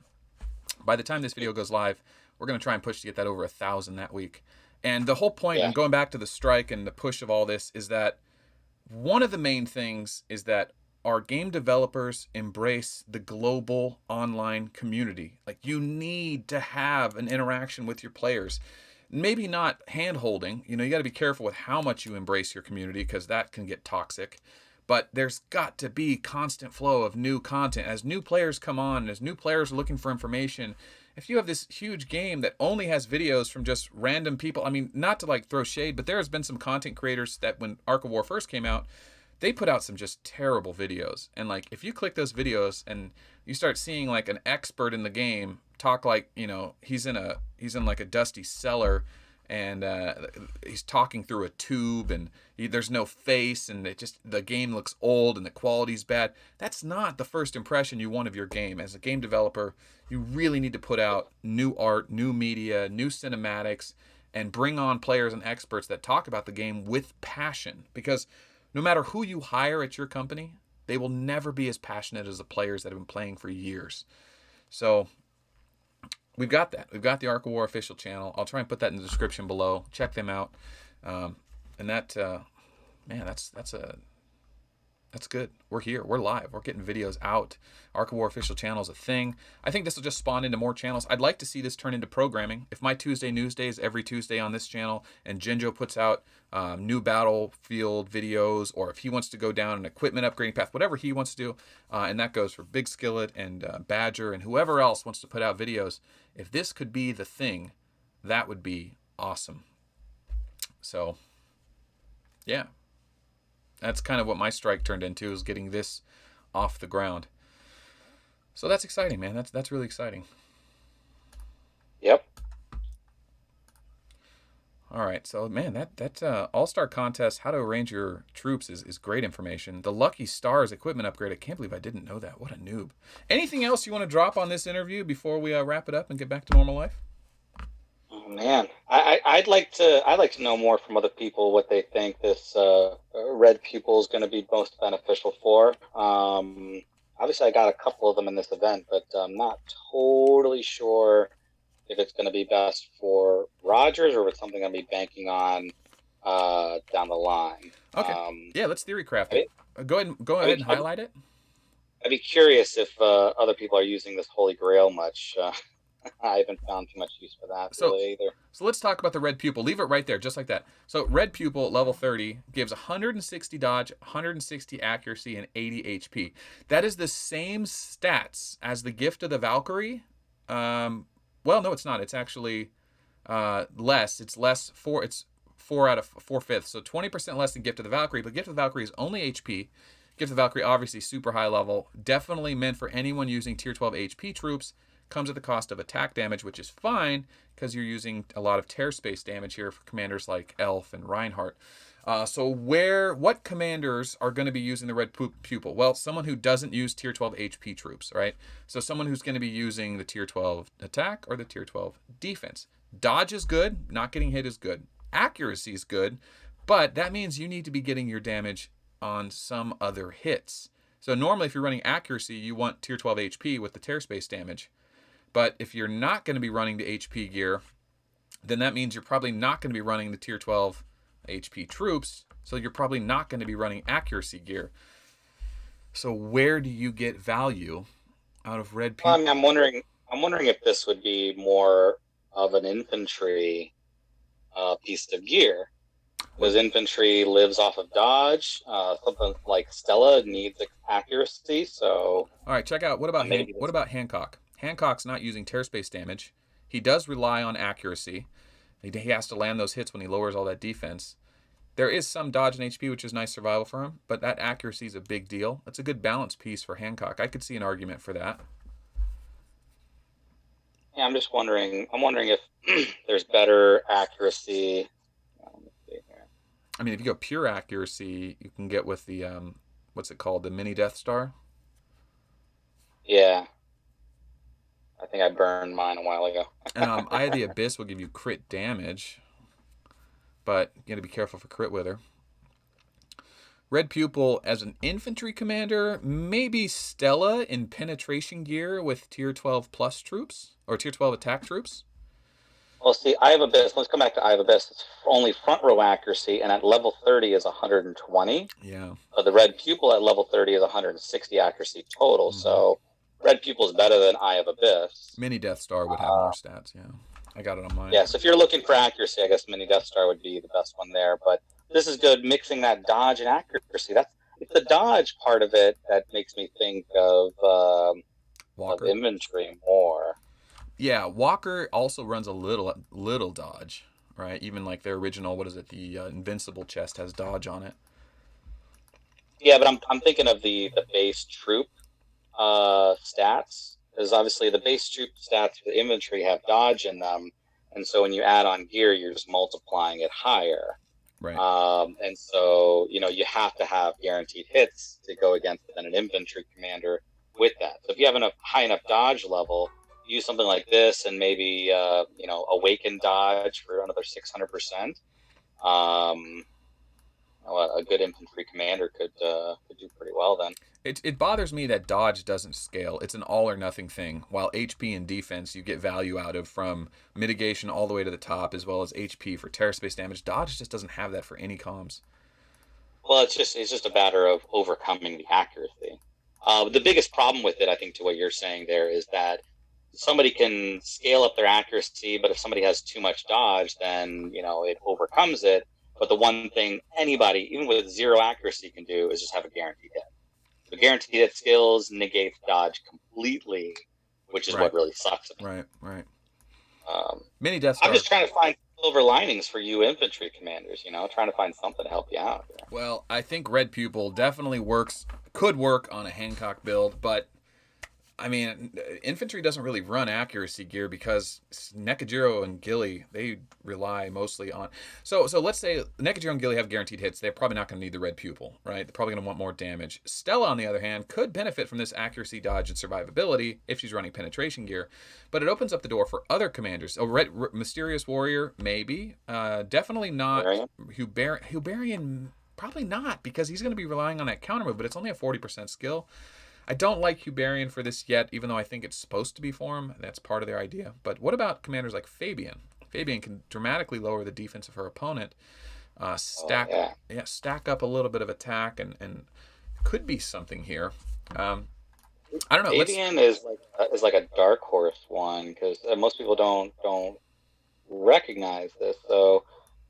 By the time this video goes live, we're gonna try and push to get that over 1,000 that week. And the whole point, and going back to the strike and the push of all this, is that one of the main things is that our game developers embrace the global online community. Like, you need to have an interaction with your players. Maybe not hand holding. You got to be careful with how much you embrace your community, because that can get toxic. But there's got to be constant flow of new content. As new players come on, as new players are looking for information, if you have this huge game that only has videos from just random people, I mean, not to like throw shade, but there has been some content creators that when Arc of War first came out, they put out some just terrible videos. And like, if you click those videos and you start seeing like an expert in the game talk like, you know, he's in like a dusty cellar, and he's talking through a tube, and there's no face, and the game looks old and the quality's bad. That's not the first impression you want of your game. As a game developer, you really need to put out new art, new media, new cinematics, and bring on players and experts that talk about the game with passion. Because no matter who you hire at your company, they will never be as passionate as the players that have been playing for years. So we've got that. We've got the Arc of War official channel. I'll try and put that in the description below. Check them out. And that, man, that's good. We're here. We're live. We're getting videos out. Arc of War official channel is a thing. I think this will just spawn into more channels. I'd like to see this turn into programming. If my Tuesday News Day is every Tuesday on this channel, and Jinjo puts out new Battlefield videos, or if he wants to go down an equipment upgrading path, whatever he wants to do, and that goes for Big Skillet and Badger and whoever else wants to put out videos, if this could be the thing, that would be awesome. So, yeah. That's kind of what my strike turned into, is getting this off the ground. So that's exciting, man. That's really exciting. Yep. All right. So, man, that All-Star Contest, how to arrange your troops is great information. The Lucky Stars equipment upgrade, I can't believe I didn't know that. What a noob. Anything else you want to drop on this interview before we wrap it up and get back to normal life? Oh man, I'd like to know more from other people what they think this red pupil is going to be most beneficial for. Obviously, I got a couple of them in this event, but I'm not totally sure if it's going to be best for Rogers or if it's something I'm going to be banking on down the line. Okay. Yeah, let's theory craft it. Go ahead and highlight it. I'd be curious if other people are using this Holy Grail much. I haven't found too much use for that really either. So let's talk about the red pupil. Leave it right there, just like that. So red pupil at level 30 gives 160 dodge, 160 accuracy, and 80 HP. That is the same stats as the gift of the Valkyrie. Well, no, it's not. It's actually less. It's less. It's 4 out of 4/5. So 20% less than gift of the Valkyrie. But gift of the Valkyrie is only HP. Gift of the Valkyrie, obviously super high level. Definitely meant for anyone using tier 12 HP troops. Comes at the cost of attack damage, which is fine because you're using a lot of tear space damage here for commanders like Elf and Reinhardt. So what commanders are going to be using the red pupil? Well, someone who doesn't use tier 12 HP troops, right? So someone who's going to be using the tier 12 attack or the tier 12 defense. Dodge is good. Not getting hit is good. Accuracy is good, but that means you need to be getting your damage on some other hits. So normally if you're running accuracy, you want tier 12 HP with the tear space damage. But if you're not going to be running the HP gear, then that means you're probably not going to be running the tier 12 HP troops. So you're probably not going to be running accuracy gear. So where do you get value out of red pupil? I'm wondering if this would be more of an infantry piece of gear. Because infantry lives off of dodge. Something like Stella needs accuracy. So all right, check out what about Hancock? Hancock's not using tear space damage. He does rely on accuracy. He has to land those hits when he lowers all that defense. There is some dodge and HP, which is nice survival for him, but that accuracy is a big deal. It's a good balance piece for Hancock. I could see an argument for that. Yeah, I'm just wondering. I'm wondering if there's better accuracy. I mean, if you go pure accuracy, you can get with the what's it called, the mini Death Star. Yeah. I think I burned mine a while ago. Eye of the Abyss will give you crit damage, but you got to be careful for crit with her. Red Pupil as an infantry commander, maybe Stella in penetration gear with tier 12 plus troops or tier 12 attack troops. Well, see, Eye of Abyss. Let's come back to Eye of Abyss. It's only front row accuracy, and at level 30 is 120. Yeah. The Red Pupil at level 30 is 160 accuracy total. Mm-hmm. So Red Pupil is better than Eye of Abyss. Mini Death Star would have more stats. Yeah, I got it on mine. Yeah, so if you're looking for accuracy, I guess Mini Death Star would be the best one there. But this is good, mixing that dodge and accuracy. It's the dodge part of it that makes me think of Walker. inventory more. Yeah, Walker also runs a little dodge, right? Even like their original, what is it? The Invincible chest has dodge on it. Yeah, but I'm thinking of the base troop stats, because obviously the base troop stats for the inventory have dodge in them, and so when you add on gear, you're just multiplying it higher. Right. And so you have to have guaranteed hits to go against an infantry commander with that. So if you have enough high enough dodge level, use something like this, and maybe awaken dodge for another 600%. A good infantry commander could do pretty well then. It bothers me that dodge doesn't scale. It's an all or nothing thing. While HP and defense you get value out of from mitigation all the way to the top, as well as HP for terror space damage. Dodge just doesn't have that for any comms. Well, it's just a matter of overcoming the accuracy. The biggest problem with it, I think, to what you're saying there, is that somebody can scale up their accuracy, but if somebody has too much dodge, then it overcomes it. But the one thing anybody, even with zero accuracy, can do is just have a guaranteed hit. The guaranteed hit skills negates dodge completely, which is Right. what really sucks. Right. Mini Death Star. I'm just trying to find silver linings for you infantry commanders, trying to find something to help you out. Well, I think Red Pupil definitely could work on a Hancock build, but I mean, infantry doesn't really run accuracy gear because Nekajiro and Gilly, they rely mostly on. So let's say Nekajiro and Gilly have guaranteed hits. They're probably not going to need the red pupil, right? They're probably going to want more damage. Stella, on the other hand, could benefit from this accuracy, dodge, and survivability if she's running penetration gear, but it opens up the door for other commanders. Mysterious Warrior, maybe. Definitely not. Hubarian, probably not, because he's going to be relying on that counter move, but it's only a 40% skill. I don't like Hubarian for this yet, even though I think it's supposed to be for him. That's part of their idea. But what about commanders like Fabian? Fabian can dramatically lower the defense of her opponent, stack up a little bit of attack, and could be something here. I don't know. Fabian is like a dark horse one, because most people don't recognize this. So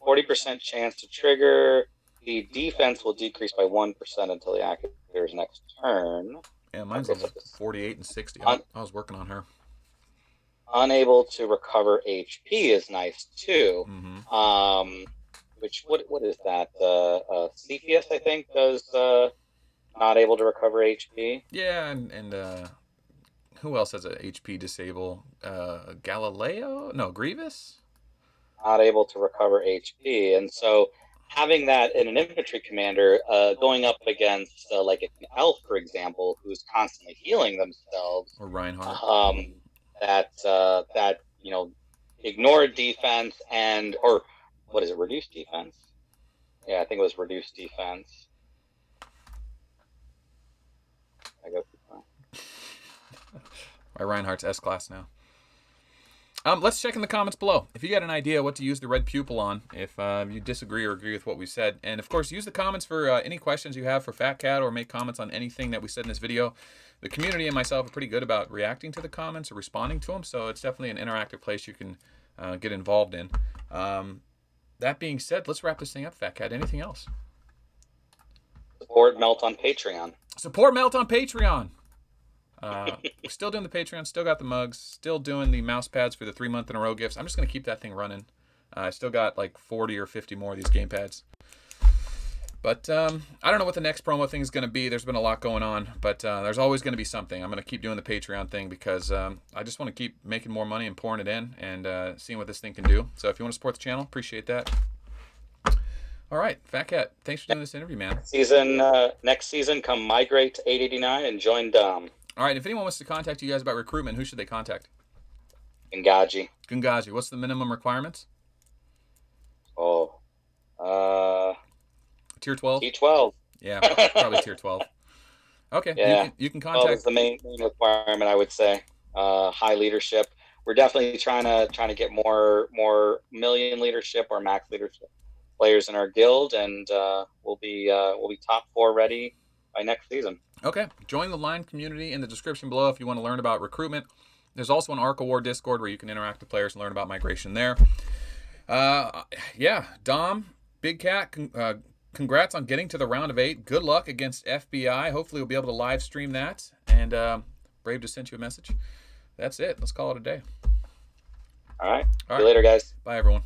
40% chance to trigger. The defense will decrease by 1% until the activator's next turn. Yeah, mine's only 48 and 60. I was working on her. Unable to recover HP is nice too. Mm-hmm. Which what is that? Cepheus, I think, does not able to recover HP. Yeah, and who else has a HP disable? Galileo? No, Grievous? Not able to recover HP, and so having that in an infantry commander, going up against like an elf, for example, who's constantly healing themselves, or Reinhardt, that ignored defense or what is it, reduced defense? Yeah, I think it was reduced defense. I go. My Reinhardt's S-class now. Let's check in the comments below if you got an idea what to use the red pupil on, if you disagree or agree with what we said. And of course, use the comments for any questions you have for FATCAT, or make comments on anything that we said in this video. The community and myself are pretty good about reacting to the comments or responding to them, so it's definitely an interactive place you can get involved in. That being said, let's wrap this thing up, FATCAT. Anything else? Support Melt on Patreon. Support Melt on Patreon. We're still doing the Patreon, still got the mugs, still doing the mouse pads for the 3-month in a row gifts. I'm just going to keep that thing running. I still got like 40 or 50 more of these game pads. But I don't know what the next promo thing is going to be. There's been a lot going on, but there's always going to be something. I'm going to keep doing the Patreon thing because I just want to keep making more money and pouring it in and seeing what this thing can do. So if you want to support the channel, appreciate that. All right, FATCAT, thanks for doing this interview, man. Next season, come migrate to 889 and join Dom. All right, if anyone wants to contact you guys about recruitment, who should they contact? Gungaji. What's the minimum requirements? Tier 12? T12. Yeah, probably Tier 12. Okay, yeah. You can contact. That's the main requirement, I would say. High leadership. We're definitely trying to get more million leadership or max leadership players in our guild, and we'll be top 4 ready by next season. Okay, join the line community in the description below if you want to learn about recruitment. There's also an Arc of War Discord where you can interact with players and learn about migration there. Yeah, Dom, Big Cat, congrats on getting to the round of 8. Good luck against FBI. Hopefully we'll be able to live stream that. And Brave just sent you a message. That's it. Let's call it a day. All right. See you later, guys. Bye, everyone.